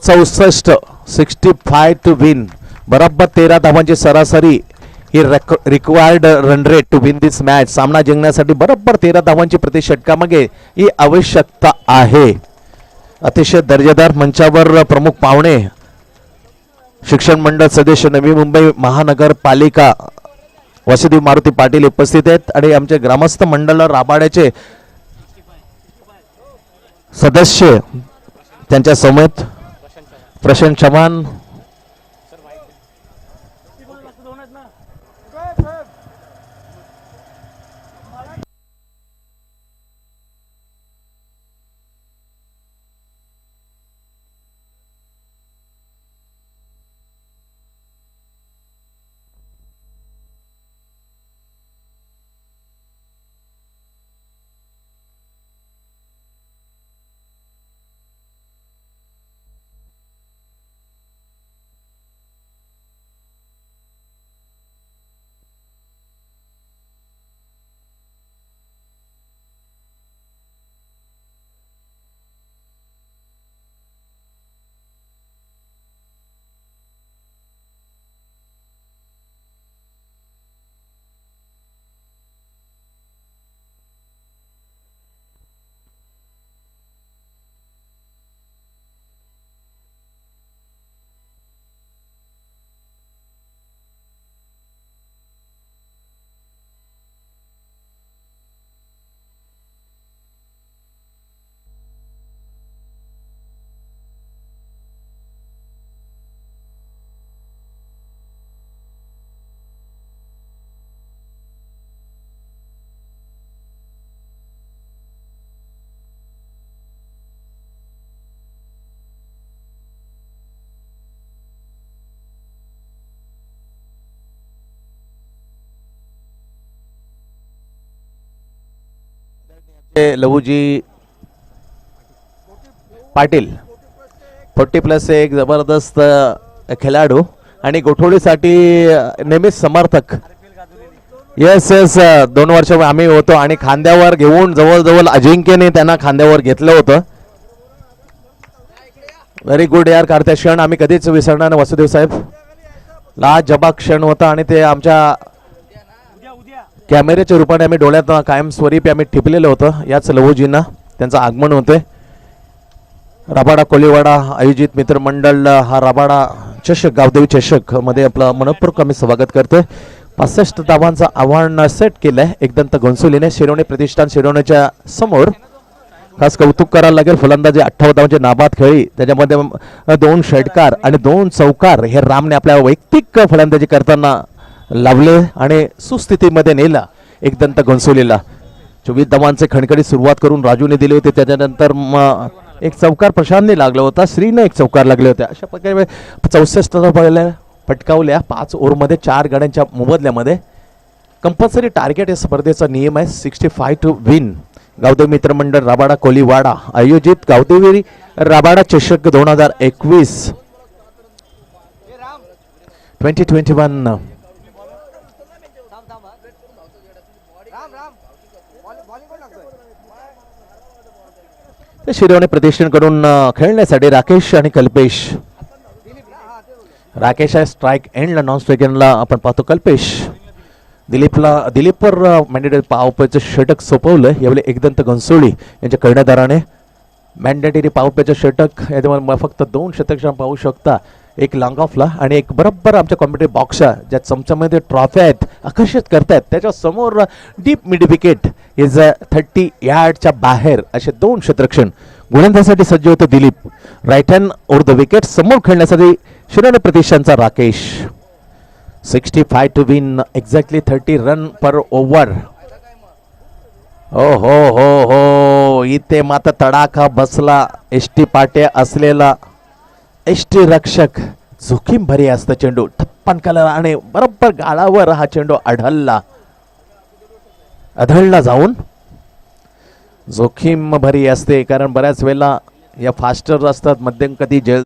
64 65 टू विन. बरोबर 13 धावांची सरासरी ही required run rate to win this match. सामना जिंकण्यासाठी बरोबर 13 धावांची प्रति षटकामागे ही आवश्यकता आहे. अतिशय दर्जेदार मंचावर प्रमुख पाहुणे शिक्षण मंडळ सदस्य नवी मुंबई महानगरपालिका वसुदेव मारुती पाटील उपस्थित आहेत आणि आमचे ग्रामस्थ मंडळ राबाड्याचे सदस्य त्यांच्या समेत प्रशांत चव्हाण. लहूजी पाटील 40+ एक जबरदस्त खेळाडू आणि गोठवडीसाठी नेहमीच समर्थक. येस 2 वर्ष आम्ही होतो आणि खांद्यावर घेऊन जवळजवळ अजिंक्यने त्यांना खांद्यावर घेतलं होतं. व्हेरी गुड यार. कार्त्या क्षण आम्ही कधीच विसरणार नाही वसुदेव साहेब. लाजबाब क्षण होता आणि ते आमच्या कॅमेऱ्याच्या रूपाने आम्ही डोळ्यात कायमस्वरूपी आम्ही टिपलेलं होतं. याच लहूजींना त्यांचं आगमन होते. राबाडा कोलीवाडा आयोजित मित्रमंडळ हा राबाडा चषक गावदेवी चषक मध्ये आपलं मनपूर्वक आम्ही स्वागत करतोय. 65 धावांचं आव्हान सेट केलंय एकदंत घनसोलीने. शिरवणे प्रतिष्ठान शिरवण्याच्या समोर खास कौतुक करायला लागेल. फलंदाजी 58 धावांची नाबाद खेळी, त्याच्यामध्ये 2 षटकार आणि 2 चौकार हे रामने आपल्या वैयक्तिक फलंदाजी करताना लावले आणि सुस्थितीमध्ये नेला एकदंत घनसोलीला. 24 धावांचे खणखणी सुरुवात करून राजूने दिली होती. त्याच्यानंतर एक चौकार प्रशांतने लागला होता, श्रीने एक चौकार लागले होते. अशा प्रकारे 64 धावा पटकावल्या 5 ओव्हरमध्ये 4 गड्यांच्या मोबदल्यामध्ये. कंपल्सरी टार्गेट या स्पर्धेचा नियम आहे 65 टू विन. गावदेवी मित्रमंडळ राबाडा कोलीवाडा आयोजित गावदेवी राबाडा चषक 2021 2021 शिरवणे प्रतिष्ठानकडून खेळण्यासाठी राकेश आणि कल्पेश. राकेश आहे स्ट्राईक एंडला, नॉन स्ट्राईक एंडला आपण पाहतो कल्पेश. दिलीपवर मॅन्डेटरी पावपेचं षटक सोपवलं यावेळी एकदंत घनसोळी यांच्या कर्णधाराने. मॅन्डेटरी पावपेचं षटक याच्यामध्ये फक्त 2 षटक पाहू शकता, एक लॉंग ऑफला आणि एक बरोबर आमच्या कॉम्पिटेटिव्ह बॉक्सच्या ज्या चमच्यामध्ये ट्रॉफ्या आहेत आकर्षित करतायत त्याच्या समोर डीप मिड विकेट इज 30 यार्डच्या बाहेर असे 2 क्षेत्ररक्षण. गोलंदाजीसाठी सज्ज होतं Dilip. Right hand over the wicket समोर खेळण्यासाठी शिरवणे प्रतिष्ठानचा Rakesh. 65 to win exactly 30 run per over. हो हो हो हो, इथे मात्र तडाखा बसला. एसटी पाट्या असलेला एसटी रक्षक जोखीम भरी असतं चेंडू ठप्पन कलर आणि बरोबर गाळावर हा चेंडू आढळला जाऊन. जोखीम भरी असते कारण बऱ्याच वेळेला या फास्टर असतात, मध्यम कधी जल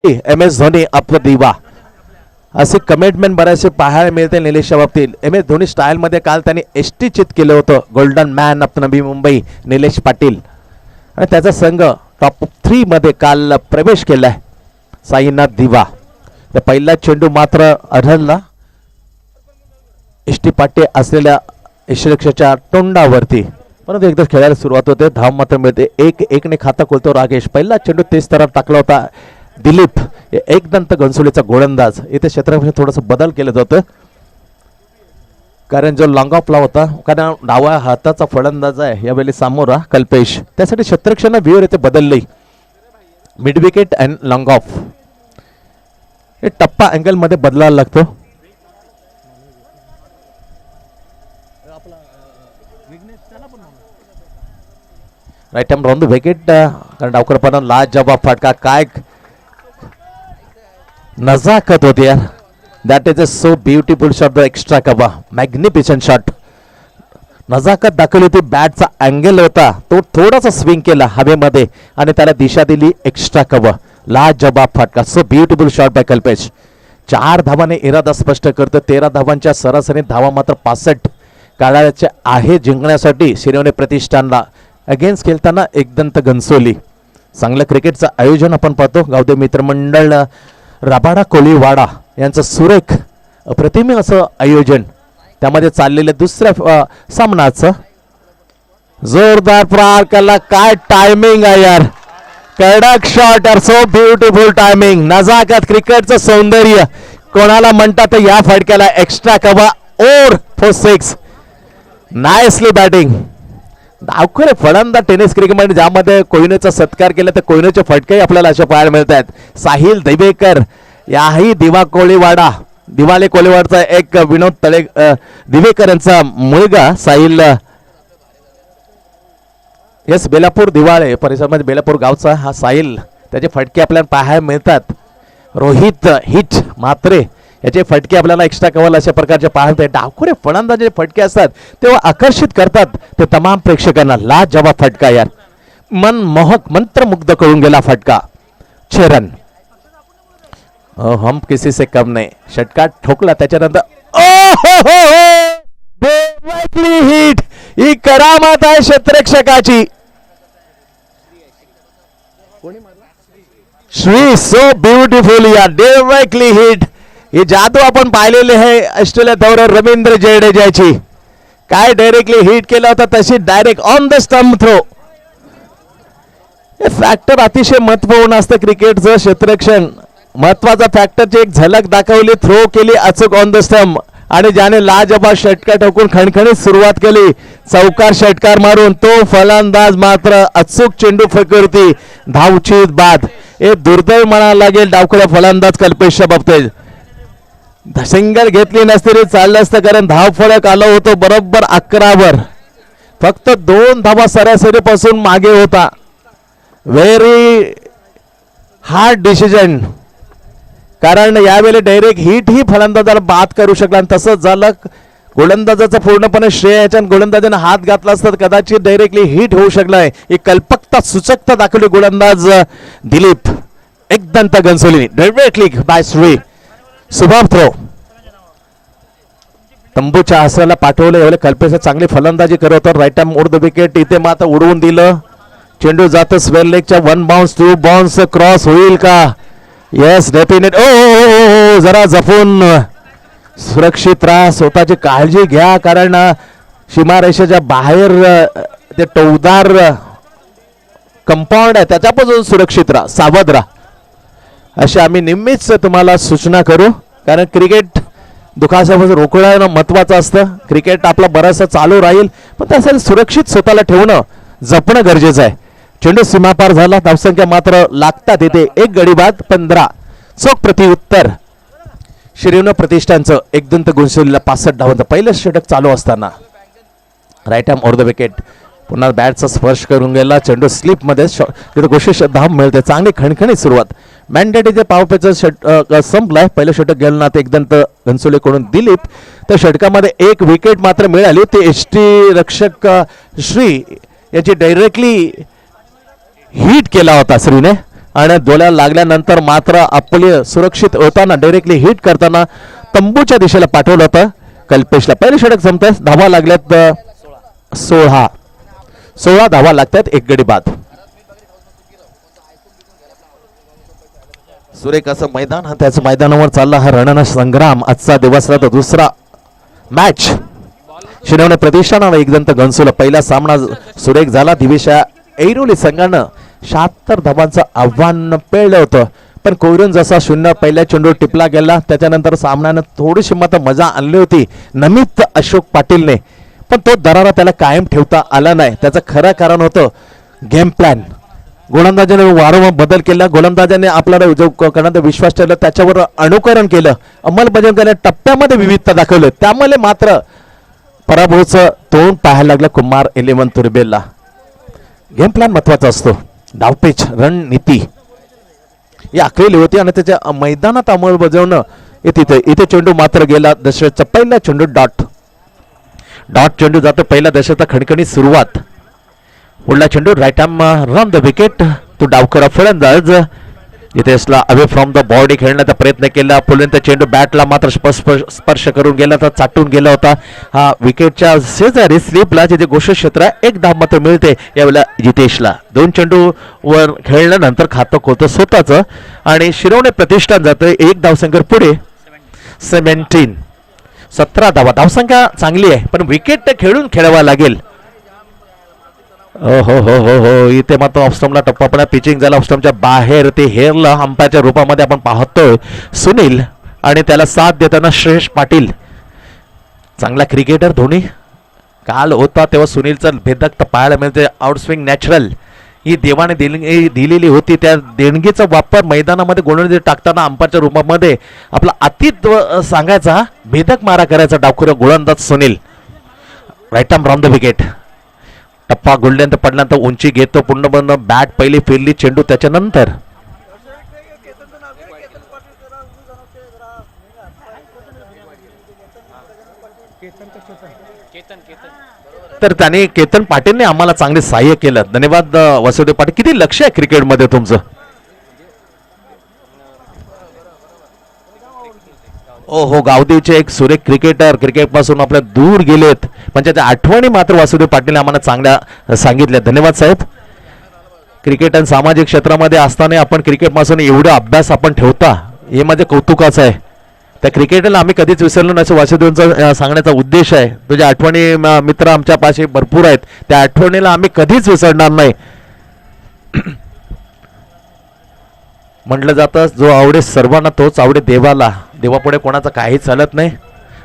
MS धोनी अप दिवा असे कमिटमेंट बरेचसे पाहायला मिळते निलेशच्या बाबतीत. MS धोनी स्टाईलमध्ये काल त्यांनी एसटी चित केलं होतं. Golden man of Navi Mumbai Nilesh Patil आणि त्याचा संघ टॉप 3 मध्ये काल प्रवेश केलाय. साईनाथ दिवा तर पहिला चेंडू मात्र आढळला एसटी पाटे असलेल्या यशरक्षाच्या तोंडावरती, परंतु एकदा खेळायला सुरुवात होते. धाव मात्र मिळते. 1-1 ने खाता खोलतो राकेश. पहिला चेंडू तेच तरफ टाकला होता दिलीप. एकदंत घनसोलीचा गोलंदाज. इथे क्षेत्रामध्ये थोडंसं बदल केलं जातं कारण जो लॉंग ऑफला होता, कारण डाव्या हाताचा फलंदाज आहे यावेळी सामोरा कल्पेश, त्यासाठी क्षेत्ररक्षण व्ह्यूवर इथे बदलले. Mid wicket and long off हे टप्पा अँगल मध्ये बदलायला लागतो. Right hand round the wicket कारण डावकरपणा लाज जवाब फटका. काय नजाकत होती यार. That is a so beautiful shot the extra cover. Magnificent shot. नजाकत दाखवली होती. बॅटचा अँगल होता तो थोडासा स्विंग केला हवेमध्ये आणि त्याला दिशा दिली एक्स्ट्रा कव्हर. लाजवाब फटका. So beautiful shot bye Kalpesh. 4 धावाने इरादा स्पष्ट करतो. 13 धावांच्या सरासरी धावा मात्र 65 काढायचे आहे जिंकण्यासाठी शिरवणे प्रतिष्ठानला. अगेन्स्ट खेळताना एकदंत घनसोली. चांगलं क्रिकेटचं आयोजन आपण पाहतो. गावदेवी मित्रमंडळ राबाडा कोलीवाडा यांचं सुरेख अप्रतिम असं आयोजन. त्यामध्ये चाललेल्या दुसऱ्या सामनाचं जोरदार प्रहार केला. काय टायमिंग आहे यार. कडक शॉट यार. So beautiful timing. नजाकत क्रिकेटचं सौंदर्य कोणाला म्हणतात या फटक्याला. एक्स्ट्रा कव्हर और 4-6. Nicely batting. डावखरे फलंदाज टेनिस क्रिकेटमध्ये ज्यामध्ये कोहिनूरचा सत्कार केला तर कोहिनूरचे फटके आपल्याला अशा पाहायला मिळत आहेत. साहिल दिवेकर याही दिवाले कोळीवाडचा एक विनोद दिवेकर यांचा मुलगा साहिल. येस, बेलापूर दिवाळे परिसरामध्ये बेलापूर गावचा हा साहिल. त्याचे फटके आपल्याला पाहायला मिळतात. रोहित हिट म्हात्रे याचे फटके आपल्याला एक्स्ट्रा कव्हर अशा प्रकारचे पाहता येतात. डावखुरे फलंदाजे फटके असतात तेव्हा आकर्षित करतात ते तमाम प्रेक्षकांना. लाजवाब फटका यार, मन मोहक मंत्रमुग्ध करून गेला फटका. 6 रन. हम किसी से कम नाही. षटकार ठोकला त्याच्यानंतर हिट. ही करामत आहे क्षेत्ररक्षकाची. श्री सो ब्युटिफुल या डायरेक्टली हिट. ही जादू आपण पाहिलेले आहे ऑस्ट्रेलिया दौऱ्यावर रवींद्र जडेजाची. काय डायरेक्टली हिट केला होता तशी direct on the stump throw. हे फॅक्टर अतिशय महत्वपूर्ण असतं क्रिकेटचं क्षेत्ररक्षण. महत्वाचा फॅक्टरची एक झलक दाखवली, थ्रो केली अचूक ऑन द स्टंप आणि ज्याने लाजवाब षटकार ठोकून खणखणीत सुरुवात केली चौकार षटकार मारून तो फलंदाज मात्र अचूक चेंडू फेकूरती धावचीत बाद. हे दुर्दैव म्हणायला लागेल डावखुऱ्या फलंदाज कल्पेशच्या बाबतीत. सिंगल घेतली नसती तरी चाललं असतं कारण धाव फलक आलं होतं बरोबर 11 वर. फक्त 2 धावा सरासरीपासून मागे होता. व्हेरी हार्ड डिसिजन कारण यावेळी डायरेक्ट हिट ही फलंदाजाला बाद करू शकला आणि तसंच झालं. गोलंदाजाचं पूर्णपणे श्रेय याच्या गोलंदाजाने हात घातला असता कदाचित डायरेक्टली हिट होऊ शकलाय. ही कल्पकता सूचकता दाखवली गोलंदाज Dilip Ekdant Ghansoli. Directly by Shri Shubham throw. तंबूच्या आसराला पाठवलं. यावेळी कल्पेश चांगली फलंदाजी करत होता. Right arm over the wicket. इथे मात्र उडवून दिलं. चेंडू जातो स्क्वेअर लेगच्या 1 बाउन्स 2 बाउन्स क्रॉस होईल का? Yes definite. ओ जरा जपून सुरक्षित राहा. स्वतःची काळजी घ्या कारण सीमारेषेच्या बाहेर ते टौदार कंपाऊंड आहे त्याच्यापासून सुरक्षित राहा, सावध राहा अशी आम्ही नेहमीच तुम्हाला सूचना करू. कारण क्रिकेट दुखापतीपासून रोखणं महत्वाचं असतं. क्रिकेट आपला बराचसा चालू राहील पण त्यासाठी सुरक्षित स्वतःला ठेवणं जपणं गरजेचं आहे. चेंडू सीमापार झाला. धावसंख्या मात्र लागतात इथे 1 गडी बाद 15. चोख प्रत्युत्तर श्रीनो प्रतिष्ठानचं एकदंत गुंसवलेला 65 धावांचं पहिलं षटक चालू असताना right arm over the wicket. पुन्हा बॅटचा स्पर्श करून गेला. चेंडू स्लिप मध्ये तिथे गोष्टी धाव मिळते. चांगली खणखणीत सुरुवात. मॅन्डेटरीचे पावपेचं संपलाय. पहिलं षटक गेलं ना ते एकदंत घनसोलीकडून दिलीप. त्या षटकामध्ये 1 विकेट मात्र मिळाली. ते एसटी रक्षक श्री याची डायरेक्टली हिट केला होता श्रीने आणि डोळ्याला लागल्यानंतर मात्र आपले सुरक्षित होताना डायरेक्टली हिट करताना तंबूच्या दिशेला पाठवलं होतं कल्पेशला. पहिले षटक संपतंय. धावा लागल्यात 16 धावा लागतात 1 गडी बाद. सुरेख असं मैदान हा त्याच मैदानावर चालला हा रणन संग्राम. आजचा दिवस राहतो दुसरा मॅच शिनवणे प्रतिष्ठानाला एकदंत गंसोला. पहिला सामना सुरेख झाला. दिविशा ऐरोली संघानं 76 धावांचं आव्हान पेळलं होतं पण कोयरून जसा 0 पहिल्या चेंडू टिपला गेला त्याच्यानंतर सामन्यानं थोडीशी मात्र मजा आणली होती नमित अशोक पाटीलने पण तो दरारा त्याला कायम ठेवता आला नाही. त्याचं खरं कारण होतं गेम प्लॅन. गोलंदाजाने वारंवार बदल केला. गोलंदाजाने आपल्याला जो करण्याचा विश्वास ठेवला त्याच्यावर अनुकरण केलं. अंमलबजावणी करण्याच्या टप्प्यामध्ये विविधता दाखवलं. त्यामुळे मात्र पराभवाचं तोंड पाहायला लागलं कुमार 11 तुर्बेला. गेम प्लॅन महत्वाचा असतो. डावपेच रणनीती ही आखलेली होती आणि त्याच्या मैदानात अंमलबजावणं इथे चेंडू मात्र गेला. दशरथचा पहिला चेंडू डॉट चेंडू जातो. पहिल्या दशरथचा खणखणीत सुरुवात. पुढला चेंडू right arm round the wicket. तो डावखुरा फलंदाज इथे असला अवे फ्रॉम द बॉडी खेळण्याचा प्रयत्न केला. पुढे चेंडू बॅटला मात्र स्पर्श करून गेला तर चाटून गेला होता. हा विकेटच्या शेजारी स्लिपला जिथे गोष्ट क्षेत्र 1 धाव मात्र मिळते यावेळेला जितेशला. 2 चेंडू वर खेळल्यानंतर खातं खोतं स्वतःचं आणि शिरवणे प्रतिष्ठान जातं 1 धावसंख्येवर पुढे 17 धावा. धावसंख्या चांगली आहे पण विकेट खेळून खेळावा लागेल. हो इथे मात्र ऑफस्टमला टप्पा पण पिचिंग झाला. ऑफस्टमच्या बाहेर ते हेरला अंपायरच्या रूपामध्ये आपण पाहतोय सुनील आणि त्याला साथ देताना श्रेयश पाटील. चांगला क्रिकेटर धोनी काल होता तेव्हा सुनीलचा भेदक पाहायला मिळते. आउटस्विंग नॅचरल ही देवाने दिलेली होती. त्या देणगीचा वापर मैदानामध्ये गोलंदाजी टाकताना अंपायरच्या रूपामध्ये आपला अतीत सांगायचा भेदक मारा करायचा डावखुरा गोलंदाज Sunil. Right arm round the wicket. टप्पा गुडल्यानंतर पडल्यानंतर उंची घेतो. पूर्ण बॅट पहिली फिरली. चेंडू त्याच्यानंतर तर त्याने केतन पाटीलने आम्हाला चांगले सहाय्य केलं. धन्यवाद वासुदेव पाटील. किती लक्ष आहे क्रिकेटमध्ये तुमचं? ओ हो, गावदेवचे एक सुरेख क्रिकेटर, क्रिकेट पासून आपल्या दूर गेलेत, पण त्याच्या आठवणी मात्र वासुदेव पाटील आम्हाला चांगल्या सांगितल्या. धन्यवाद साहेब. क्रिकेट आणि सामाजिक क्षेत्रामध्ये असताना आपण क्रिकेट पासून एवढा अभ्यास आपण ठेवता, हे माझे कौतुकाचं आहे. त्या क्रिकेटला आम्ही कधीच विसरलो नाही, वासुदेवांचा सांगण्याचा उद्देश आहे. तुझ्या आठवणी मित्र आमच्या पाशी भरपूर आहेत, त्या आठवणीला आम्ही कधीच विसरणार नाही. म्हटलं जातं, जो आवडे सर्वांना तोच आवडे देवाला. देवापुढे कोणाचं काही चालत नाही.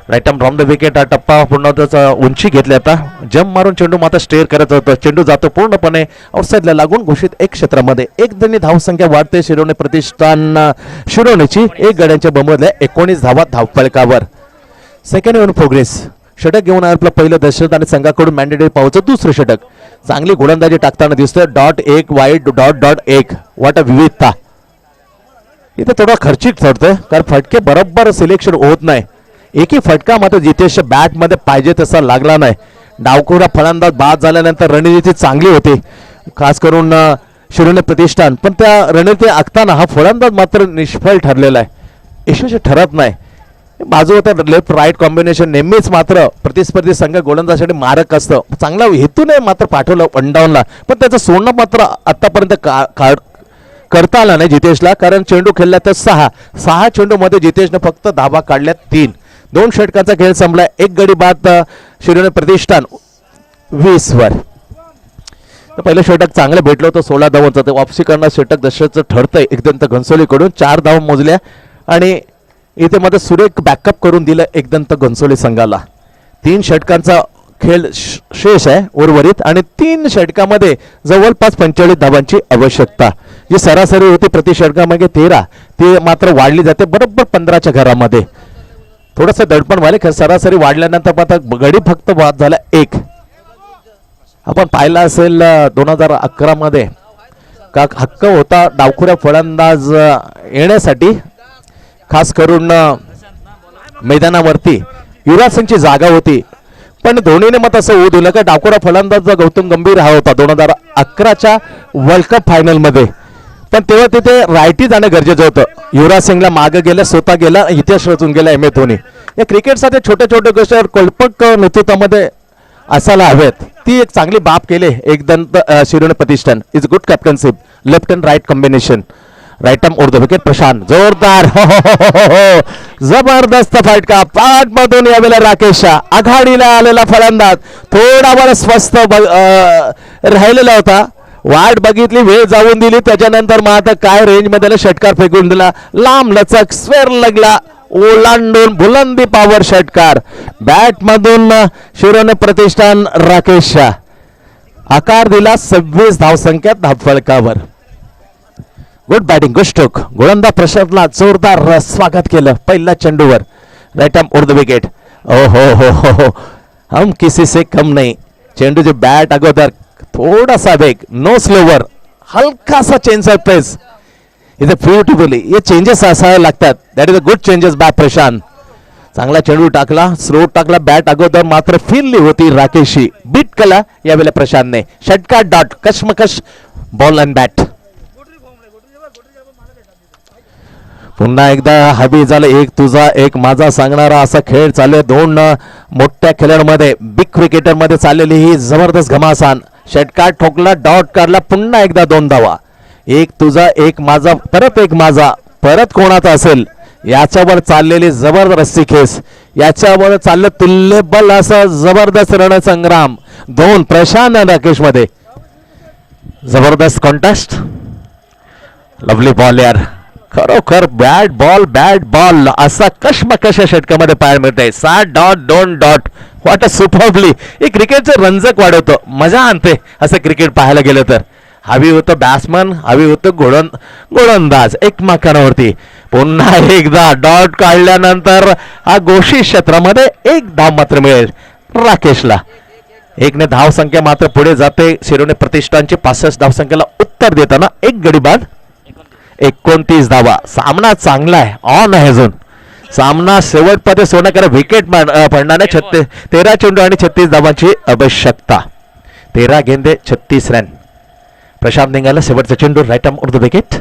Right arm round the wicket. हा टप्पा पूर्ण त्याचा उंची घेतली. आता जम्प मारून चेंडू मात्र स्टेअर करत होतं. चेंडू जातो पूर्णपणे आउटसाईडला लागून घोषित एक क्षेत्रामध्ये. एक धनी धावसंख्या वाढते शिरोने प्रतिष्ठान शिरोनेची. एक गड्यांच्या बंबरल्या 19 धावा धावफलकावर. Second in progress. षटक घेऊन आपलं पहिलं दशरथ आणि संघाकडून मॅन्डेटरी पावचं दुसरं षटक. चांगली गोलंदाजी टाकताना दिसतोय. .1 वाईड .1. वाट विविधता. इथं थोडा खर्चिक ठरतोय, कारण फटके बरोबर सिलेक्शन होत नाही. एकही फटका मात्र जितेशच्या बॅटमध्ये पाहिजे तसा लागला नाही. डावखोरा फलंदाज बाद झाल्यानंतर रणनीती चांगली होती, खास करून शिरोने प्रतिष्ठान. पण त्या रणनीती आखताना हा फलंदाज मात्र निष्फळ ठरलेला आहे, यशस्वी ठरत नाही. बाजू होता लेफ्ट राईट कॉम्बिनेशन नेहमीच मात्र प्रतिस्पर्धी संघ गोलंदाजासाठी मारक असतं. चांगला हेतूने मात्र पाठवलं वनडाऊनला, पण त्याचं सोडणं मात्र आतापर्यंत करता आला नाही जितेशला, कारण चेंडू खेळला तर 6 चेंडूमध्ये जितेशने फक्त धावा काढल्या 3. 2 षटकाचा खेळ संपला. एक गडी बाद शिरोने प्रतिष्ठान 20 वर. पहिलं षटक चांगलं भेटलं होतं 16 धावांचं. ते वापसी करणार षटक दशरथचं ठरतंय एकदंत घनसोलीकडून. 4 धावा मोजल्या आणि इथे मध्ये सुरेख बॅकअप करून दिलं एकदंत घनसोली संघाला. 3 षटकांचा खेळ शेष आहे उर्वरित आणि 3 षटकामध्ये जवळपास 45 धावांची आवश्यकता. जी सरासरी होती प्रति षटकामध्ये 13, ती मात्र वाढली जाते बरोबर 15च्या घरामध्ये. थोडंसं दडपण व्हायला, सरासरी वाढल्यानंतर आता गडी फक्त बाद झाला 1. आपण पाहिला असेल 2011 मध्ये का हक्क होता डावखुऱ्या फलंदाज येण्यासाठी, खास करून मैदानावरती युवराज सिंगची जागा होती. पण धोनीने मत असं होऊ दिलं का डावखुरा फलंदाज गौतम गंभीर हा होता 2011च्या वर्ल्ड कप फायनल मध्ये. पण तेव्हा तिथे रायटी जाणं गरजेचं होतं. युवराज सिंगला मागे गेला, स्वतः गेला, इतिहास रचून गेला एम ए धोनी. या क्रिकेटसाठी छोट्या छोट्या गोष्टी कल्पक नेतृत्वामध्ये असायला हवेत. ती एक चांगली बाब केली Ekdant Shirone Pratishthan. Is good captaincy. Left and right combination. Right arm over the wicket. Prashant जोरदार. हो जबरदस्त फटका. पाठ मधून यावेळेला राकेश आघाडीला आलेला फलंदाज थोडा बरं स्वस्त राहिलेला होता. वाट बघितली, वेळ जाऊन दिली, त्याच्यानंतर मग आता काय रेंज मध्ये षटकार फेकून दिला. लांब लचक स्क्वेअर लगला ओलांडून बुलंदी पॉवर षटकार. बॅट मधून शिरोने प्रतिष्ठान राकेश आकार दिला 26 धावसंख्या धावफलकावर. Good batting, good stroke. गोलंदाज प्रशांतला जोरदार स्वागत केलं पहिल्या चेंडूवर. Right arm over the wicket. ओ हो हम किसी से कम नहीं. चेंडूची बॅट अगोदर थोडासा वेग, नो स्लोवर, हलकासा चेंज ऑफ पेस. इथे ब्युटिफुली हे चेंजेस असायला लागतात. That is a good changes by Prashant. चांगला चेंडू टाकला, स्लो टाकला. बॅट अगोदर मात्र फिरली होती राकेशी. बीट केला यावेळेला प्रशांतने. षटकार डॉट कशमकश बॉल अँड बॅट. पुन्हा एकदा हवी झालं एक तुझा एक माझा सांगणारा असा खेळ चालू आहे. 2 मोठ्या खेळाडूमध्ये बिग क्रिकेटर मध्ये चाललेली ही जबरदस्त घमासान. षटकार ठोकला, डॉट काढला, पुन्हा एकदा 2 धावा. एक तुझा एक माझा, परत एक माझा, परत कोणाचा असेल याच्यावर चाललेली जबरदस्ती खेस. याच्यावर चाललं तुल्यबल असं जबरदस्त रणसंग्राम 2 प्रशांत आणि राकेश मध्ये. जबरदस्त कॉन्टेस्ट. लवली बॉल यार, खरोखर बॅट बॉल असा कशमकश षटकामध्ये पाहायला मिळतंय. 7 dot 2 dot. What a superbly. हे क्रिकेटचं रंजक वाढवतं, मजा आणते असं क्रिकेट पाहायला गेलं तर. हवी होतं बॅट्समन, हवी होतं गोलंदाज एकमेकांवरती. पुन्हा एकदा डॉट काढल्यानंतर हा घोषित क्षेत्रामध्ये 1 धाव मात्र मिळेल राकेशला. 1ने धावसंख्या मात्र पुढे जाते शिरोने प्रतिष्ठानची. 65 धावसंख्येला उत्तर देताना 1 गडी बाद 29 धावा. सामना चांगला आहे, ऑन आहे अजून. सामना शेवटपर्यंत सोडण्याकरता विकेट पडणाऱ्या 13 चेंडू आणि 36 धावांची आवश्यकता. 13 गेंदे 36 रन. प्रशांत निघाला शेवटचा चेंडू right arm on the wicket.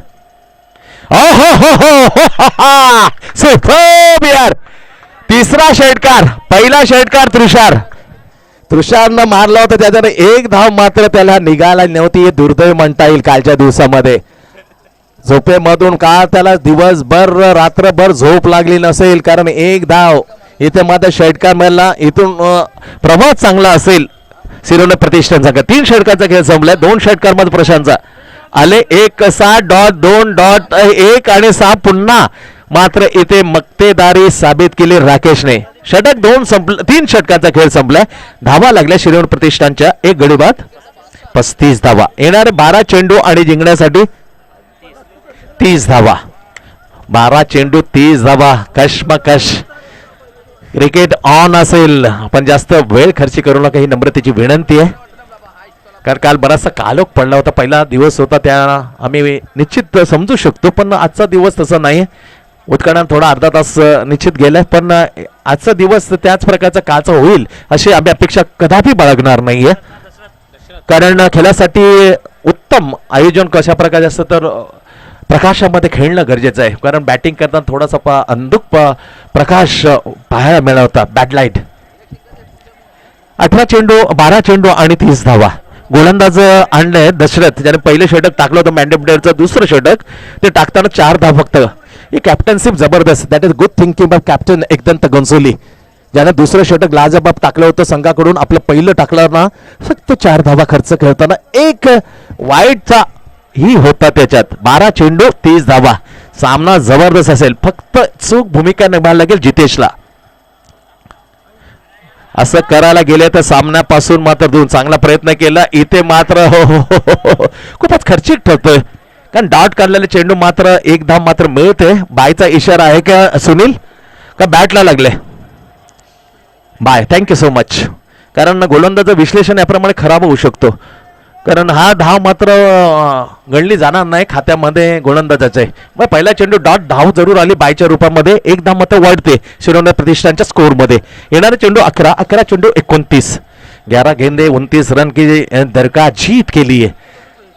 Superb यार. तिसरा षटकार. पहिला षटकार तुषारनं मारला होता त्याच्याने एक धाव मात्र त्याला निघायला नव्हती. हे दुर्दैव म्हणता येईल कालच्या दिवसामध्ये. झोपेमधून का त्याला दिवसभर रात्रभर झोप लागली नसेल, कारण एक धाव इथे मात्र षटकार मिळाला. इथून प्रभाव चांगला असेल सिरोने प्रतिष्ठानचा. 3 षटकाचा खेळ संपलाय. 2 षटकार मध्ये प्रशांतचा आले. 1-6.2.1 आणि 6 पुन्हा मात्र इथे मक्तेदारी साबित केली राकेशने. षटक 3 षटकाचा खेळ संपलाय. धावा लागल्या शिरोन प्रतिष्ठानच्या. 1 गडी बाद 35 धावा. येणारे 12 चेंडू आणि जिंकण्यासाठी 30 धावा. 12 चेंडू 30 धावा. कशमकश क्रिकेट ऑन असेल, पण जास्त वेळ खर्च करू नका ही नम्रतेची विनंती आहे. कारण काल बराचसा कालोख पडला होता. पहिला दिवस होता त्या आम्ही निश्चित समजू शकतो, पण आजचा दिवस तसा नाही. उत्खनन थोडा अर्धा तास निश्चित गेलाय, पण आजचा दिवस त्याच प्रकारचा कालचा होईल अशी आम्ही अपेक्षा कदापि बाळगणार नाहीये. कारण खेळासाठी उत्तम आयोजन कशा प्रकारे असतं तर प्रकाशामध्ये खेळणं गरजेचं आहे. कारण बॅटिंग करताना थोडासा अंधुक प्रकाश पाहायला मिळवता. बॅकलाईट. 18 चेंडू 12 चेंडू आणि 30 धावा. गोलंदाज आणलंय दशरथ, ज्याने पहिलं षटक टाकलं होतं मॅन्डेपडेरचं. दुसरं षटक ते टाकताना 4 धाव फक्त. ही कॅप्टनशिप जबरदस्त. That is good thinking of captain Ekdant Ghansoli, ज्याने दुसरं षटक लाजबाब टाकलं होतं संघाकडून. आपलं पहिलं टाकलं ना फक्त 4 धावा खर्च करताना. एक वाईटचा ही होता त्याच्यात. 12 चेंडू 30 धावा. सामना जबरदस्त असेल. फक्त चूक भूमिका निभावायला लागेल जितेशला. असं करायला गेले तर सामन्यापासून मात्र दूर. चांगला प्रयत्न केला इथे मात्र हो खूपच खर्चिक ठरतोय. कारण डॉट काढलेले चेंडू मात्र 1 धाव मात्र मिळते. बायचा इशारा आहे का सुनील, का बॅटला लागले? बाय. Thank you so much. कारण गोलंदाजचं विश्लेषण याप्रमाणे खराब होऊ शकतो. कारण हा धाव मात्र गणली जाणार नाही खात्यामध्ये गोलंदाजाचे. मग पहिला चेंडू डॉट धाव जरूर आली बायच्या रूपामध्ये. 1 धाव मात्र वाढते शिरोने प्रतिष्ठानच्या स्कोअरमध्ये. येणारे चेंडू 11 चेंडू 29. 11 गेंदे 29 रन की दरकार जीत केली आहे.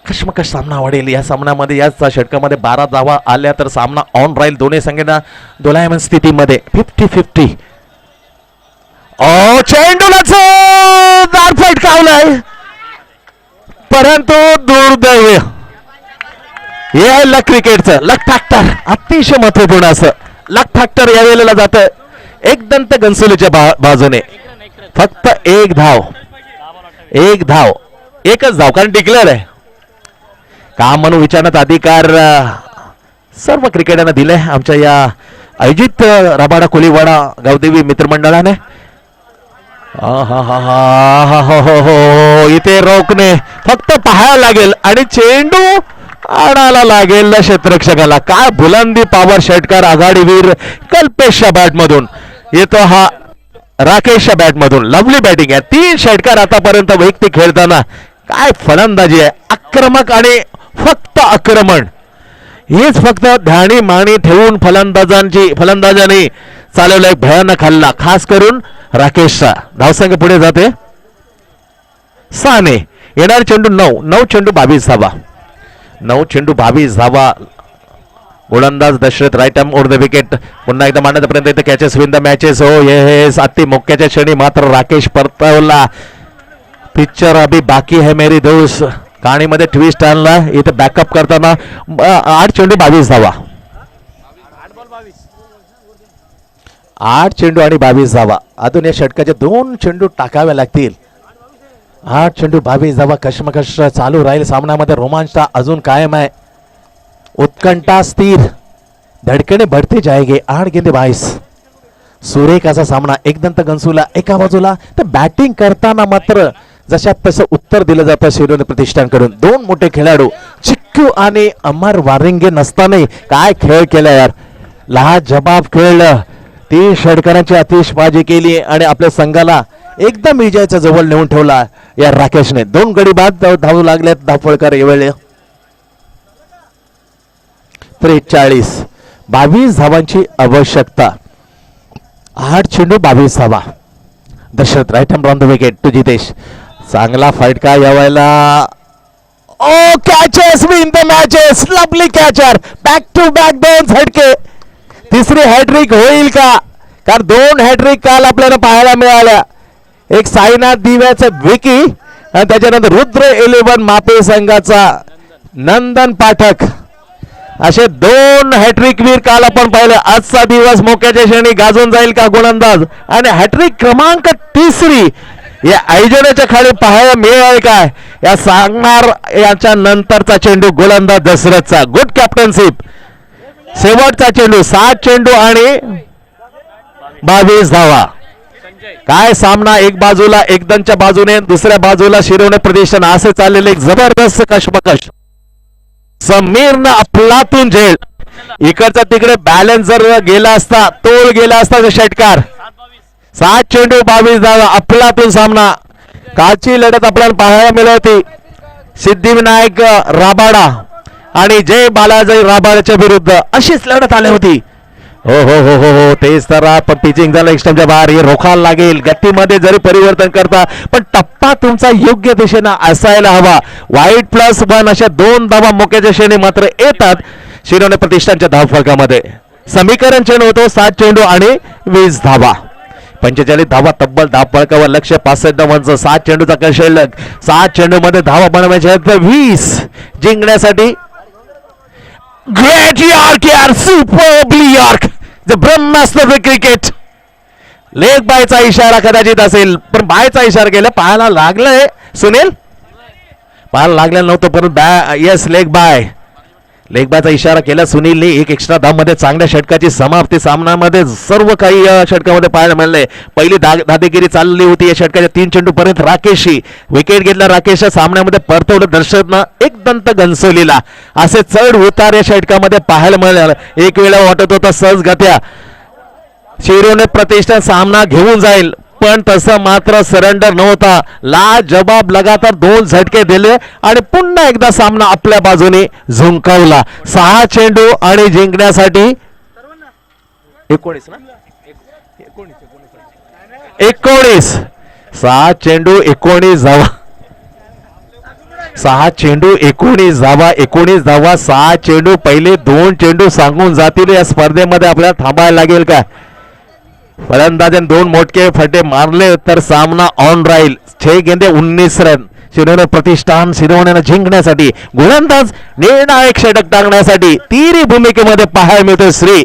कशमकश सामना वाढेल या सामन्यामध्ये. याच षटकामध्ये 12 धावा आल्या तर सामना ऑन राहील. दोन्ही संघांना दोलायमान स्थितीमध्ये 50-50. चेंडूला फटकावलाय, परंतु दुर्दैव. हे लक क्रिकेटचं लक फॅक्टर अतिशय महत्वपूर्ण असं लक फॅक्टर यावेळेला जातं एकदंत गंसोलीच्या बाजूने. फक्त 1 धाव. एकच धाव. कारण डिक्लेअर आहे का म्हणून विचारण्यात अधिकार सर्व क्रिकेटरना दिले आमच्या या आयोजित रबाडा कोलीवाडा गावदेवी मित्रमंडळाने. इथे रोखणे फक्त पाहायला लागेल आणि चेंडू आणायला लागेल क्षेत्ररक्षकाला. काय बुलंदी पॉवर षटकार आघाडीवीर कल्पेशच्या बॅटमधून येतो. हा राकेशच्या बॅटमधून लवली बॅटिंग आहे. 3 षटकार आतापर्यंत वैयक्तिक खेळताना. काय फलंदाजी आहे. आक्रमक आणि फक्त आक्रमण. हेच फक्त ध्यानी माणी ठेवून फलंदाजाने चालवला एक भयानक हल्ला. खास करून राकेशचा. धावसंख्या पुढे जाते 6 येणार चेंडू 9 चेंडू 22 धावा. 9 चेंडू 22 धावा. गोलंदाज Dasharath right arm over the wicket. पुन्हा एकदा मांडण्यापर्यंत इथे कॅचेस विन द मॅचेस. हो ये अति मुख्याच्या क्षणी मात्र राकेश परतवला. पिक्चर अभी बाकी है मेरी दोस्त. कहाणीमध्ये ट्विस्ट आणला इथे बॅकअप करताना. 8 चेंडू 22 धावा. 8 चेंडू आणि 22 धावा. अजून या षटकाचे 2 चेंडू टाकावे लागतील. 8 चेंडू 22 धावा. कशमकश चालू राहील सामन्यामध्ये. रोमांच अजून कायम आहे. उत्कंठा स्थिर. धडकने बढ़ते जाएगे. 8 गेंदे 22. सुरेख असा सामना. एकदंत गंसूला एका बाजूला तर बॅटिंग करताना मात्र जशात तसं उत्तर दिलं जातं शिरोने प्रतिष्ठानकडून. 2 मोठे खेळाडू चिक्कू आणि अमर वारिंगे नसताना काय खेळ केला यार. लाजबाब खेळलं. 3 षटकारांची आतिषबाजी केली आणि आपल्या संघाला एकदम विजयाच्या जवळ नेऊन ठेवला या राकेशने. 2 गडी बाद धावू लागलेत धावफळकर यावेळी. 43 22 धावांची आवश्यकता. 8 चेंडू 22 धावा. Dashrath right hand on the wicket to Jitesh. चांगला फाईट का यावायला. Oh catches win the matches. Lovely catcher. Back to back 2 झटके. तिसरी हॅट्रिक होईल का? कारण 2 हॅट्रिक काल आपल्याला पाहायला मिळाल्या. एक साईनाथ दिव्याचं विकी आणि त्याच्यानंतर रुद्र 11 मापे संघाचा नंदन पाठक. असे 2 हॅट्रिक वीर काल आपण पाहिले. आजचा दिवस मोक्याच्या क्षणी गाजून जाईल का गोलंदाज. आणि हॅट्रिक क्रमांक 3 या आयोजनाच्या खाली पाहायला मिळेल काय या सांगणार. याच्या नंतरचा चेंडू गोलंदाज दशरथचा. Good captainship. शेवटचा चेंडू 7 चेंडू आणि 22 धावा. काय सामना. एक बाजूला एकदमच्या बाजूने दुसऱ्या बाजूला शिरवणे प्रतिष्ठान असे चाललेले एक जबरदस्त कशमकश. समीरनं अफलातून झेल. इकडचा तिकडे बॅलन्स जर गेला असता तोल गेला असता षटकार. 7 चेंडू 22 धावा. अफलातून सामना. कालची लढत आपल्याला पाहायला मिळाली. सिद्धिविनायक राबाडा आणि जय बालाजी राबाड्याच्या विरुद्ध अशीच लढत आली होती. हो हो हो हो हो तेच तर. पण पिचिंग झालं एक्स्ट्राच्या बाहेर. हे रोखायला लागेल. गतीमध्ये जरी परिवर्तन करता पण टप्पा तुमचा योग्य दिशेनं असायला हवा. वाईट +1 अशा 2 धावा मोक्याच्या श्रेणी मात्र येतात शिरोने प्रतिष्ठानच्या धावफलकामध्ये. समीकरण चेंडू होतो 7 चेंडू आणि 20 धावा. 45 धावा तब्बल धावफलकावर लक्ष. 65 धावांचं 7 चेंडूचा कौशल्य. 7 चेंडू मध्ये धावा बनवायच्या आहेत 20 जिंकण्यासाठी. ग्रेट यॉर्क यार. Superbly York. The Brahmastra cricket. Leg बायचा इशारा कदाचित असेल पण बायचा इशारा केला. पाहायला लागलंय सुनील. पाहायला लागलेलं नव्हतं पण येस लेग बाय. लेग बायचा इशारा केला सुनीलने. एक एक्स्ट्रा धाव मध्ये चांगल्या षटकाची समाप्ती. सामन्यामध्ये सर्व काही या षटकामध्ये पाहायला मिळाले. पहिली दादेगिरी चालली होती या षटकाच्या 3 चेंडू पर्यंत. राकेशशी विकेट घेतला. राकेशच्या सामन्यामध्ये परतवलं दर्शकना एक दंत घनसोलीला. असे चढ उतार या षटकामध्ये पाहायला मिळाले. एक वेळा वाटत होता सहज गत्या शिरोने प्रतिष्ठान सामना घेऊन जाईल पण तसं मात्र सरेंडर नव्हता. ला जबाब लगातार 2 झटके दिले आणि पुन्हा एकदा सामना आपल्या बाजूने झुंकावला. 6 चेंडू आणि जिंकण्यासाठी 19 6 चेंडू 19 धावा. 6 चेंडू 19 धावा. 19 धावा 6 चेंडू. पहिले 2 चेंडू सांगून जातील या स्पर्धेमध्ये आपल्याला थांबायला लागेल का. फलंदाजाने 2 मोठे फटे मारले तर सामना ऑन राहील. 6 गेंदे 19 रन. शिरोने प्रतिष्ठान शिरोण्याला जिंकण्यासाठी गोलंदाज निर्णायक षटक टाकण्यासाठी तिरी भूमिकेमध्ये पाहायला मिळतो. श्री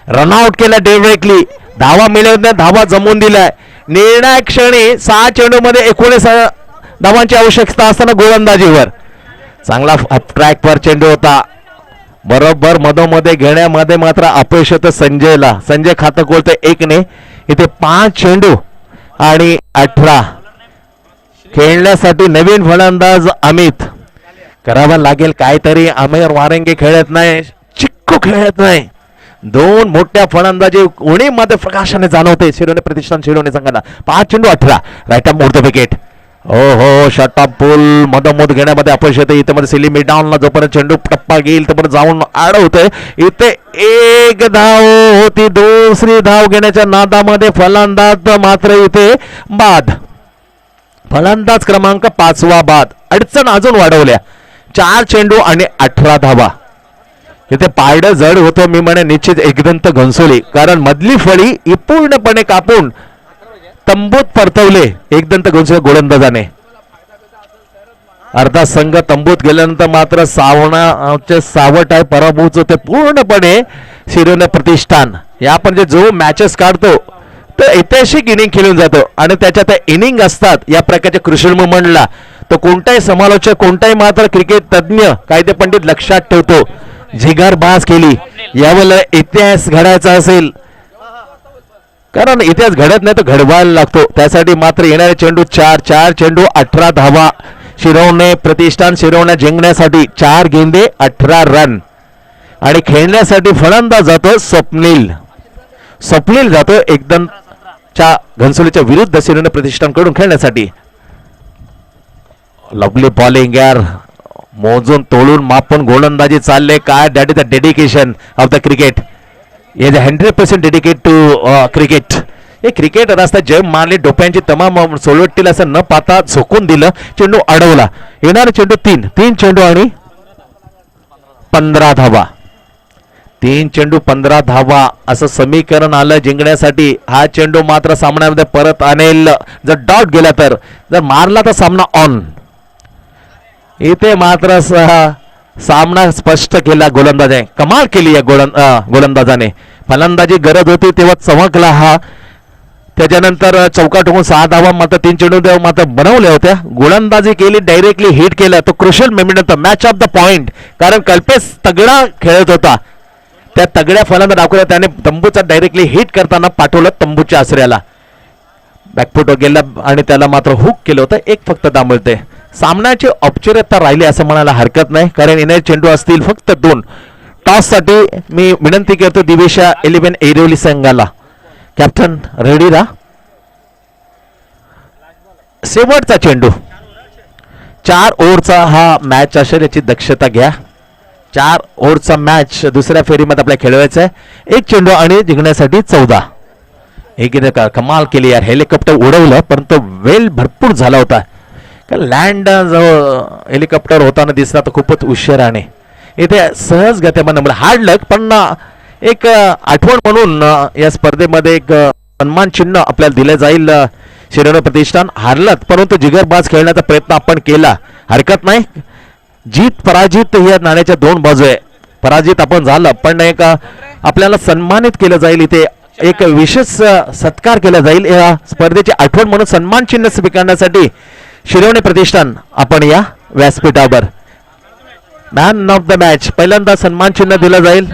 रनआउट केला डायरेक्टली. धावा मिळवण्यात धावा जमवून दिलाय. निर्णायक क्षणी 6 चेंडू मध्ये 19 धावांची आवश्यकता असताना गोलंदाजीवर चांगला ट्रॅकवर चेंडू होता. बरोबर मधोमध्ये घेण्यामध्ये मात्र अपयश होतं संजयला. संजय खातं खोलते 1 ने. इथे 5 चेंडू आणि 18 खेळण्यासाठी नवीन फलंदाज अमित. करावं लागेल काहीतरी. अमेर वारंगे खेळत नाही. चिक्कू खेळत नाही. 2 मोठ्या फलंदाजी उणीमध्ये प्रकाशाने जाणवते शिरोने प्रतिष्ठान शिरोने संघाला. 5 चेंडू 18 राईट अप मोडतो विकेट. हो हो शॉर्ट ऑफ पूल मधोमध घेण्यामध्ये अपयश येते. इथे मध्ये सिली मिडाऊनला जोपर्यंत चेंडू टप्पा घेईल तोपर्यंत जाऊन अडवतोय. इथे 1 धाव होती. दुसरी धाव घेण्याच्या नादामध्ये फलंदाज मात्र इथे बाद. फलंदाज क्रमांक 5वा बाद. अडचण अजून वाढवल्या. 4 चेंडू आणि 18 धावा. इथे पारडं जड होतं मी म्हणे निश्चित एकदंत घनसोली. कारण मधली फळी ही पूर्णपणे कापून तंबूत परतवले एकदंत घनसोली गोलंदाजाने. अर्धा संघ तंबूत गेल्यानंतर मात्र सावणाचे सावट आहे पराभूत होते पूर्णपणे शिरोने प्रतिष्ठान. या आपण जो मॅचेस काढतो तर ऐतिहासिक इनिंग खेळून जातो आणि त्याच्यात इनिंग असतात या प्रकारच्या क्रुशियल मुवमेंटला. तो कोणताही समालोचक कोणताही मात्र क्रिकेट तज्ञ कायदे पंडित लक्षात ठेवतो. झिगारबाज केली यावेळेला इतिहास घडायचा असेल कारण इतिहास घडत नाही तर घडवायला लागतो. त्यासाठी मात्र येणारे चेंडू 4 चेंडू 18 धावा. शिरोने प्रतिष्ठान शिरोने जिंकण्यासाठी 4 गेंदे 18 रन आणि खेळण्यासाठी फलंदाज जातो स्वप्नील. स्वप्नील जातो एकदमच्या घनसोलीच्या विरुद्ध शिरोने प्रतिष्ठानकडून खेळण्यासाठी. लवली बॉलिंग यार. मोजून तोडून मापून गोलंदाजी चालले काय. That is the dedication of the cricket. He is 100% dedicated to cricket. हे क्रिकेटर असतात जय मारले डोप्यांची तमाम सोलवट्टीला असं न पाहता झोकून दिलं चेंडू अडवला येणारे चेंडू 3 चेंडू आणि 15 धावा 3 चेंडू 15 धावा असं समीकरण आलं जिंकण्यासाठी हा चेंडू मात्र सामन्यामध्ये परत आणेल जर डॉट गेला तर जर मारला तर सामना ऑन इथे मात्र सामना स्पष्ट केला गोलंदाजाने कमाल केली या गोलंदाजाने फलंदाजी गरज होती तेव्हा चमकला हा त्याच्यानंतर चौका ठोकून 6 धावा मात्र 3 चेंडू मात्र बनवल्या होत्या गोलंदाजी केली डायरेक्टली हिट केलं तो क्रुशियल मोमेंट होता मॅच ऑफ द पॉइंट कारण कल्पेश तगडा खेळत होता त्या तगड्या फलंदाज डावखुऱ्या त्याने तंबूचा डायरेक्टली हिट करताना पाठवलं तंबूच्या आश्रयाला बॅकफुट गेला आणि त्याला मात्र हुक केलं होतं एक फक्त दांबळते सामन्याची औपचारिकता राहिली असं म्हणायला हरकत नाही कारण येणारे चेंडू असतील फक्त 2 टॉस साठी मी विनंती करतो दिवेशा 11 एरिवली संघाला कॅप्टन रेडी रा शेवटचा चेंडू 4 ओव्हरचा हा मॅच असेल याची दक्षता घ्या 4 ओव्हरचा मॅच दुसऱ्या फेरीमध्ये आपल्याला खेळवायचा आहे 1 चेंडू आणि जिंकण्यासाठी 14 एक कमाल केली यार हेलिकॉप्टर उडवलं परंतु वेल भरपूर झाला होता लँड हेलिकॉप्टर होताना दिसला तर खूपच उशिराने इथे सहज गत्यामा नंबर हार्ड लक पण एक आठवण म्हणून या स्पर्धेमध्ये एक सन्मान चिन्ह आपल्याला दिलं जाईल शिरोमणी प्रतिष्ठान हारलत परंतु जिगरबाज खेळण्याचा प्रयत्न आपण केला हरकत नाही जीत पराजित या नाण्याच्या 2 बाजू आहे पराजित आपण झालं पण एक आपल्याला सन्मानित केलं जाईल इथे एक विशेष सत्कार केला जाईल या स्पर्धेची आठवण म्हणून सन्मान चिन्ह स्वीकारण्यासाठी शिरोमणी प्रतिष्ठान आपण या व्यासपीठावर मॅन ऑफ द मॅच पहिल्यांदा सन्मान चिन्ह दिलं जाईल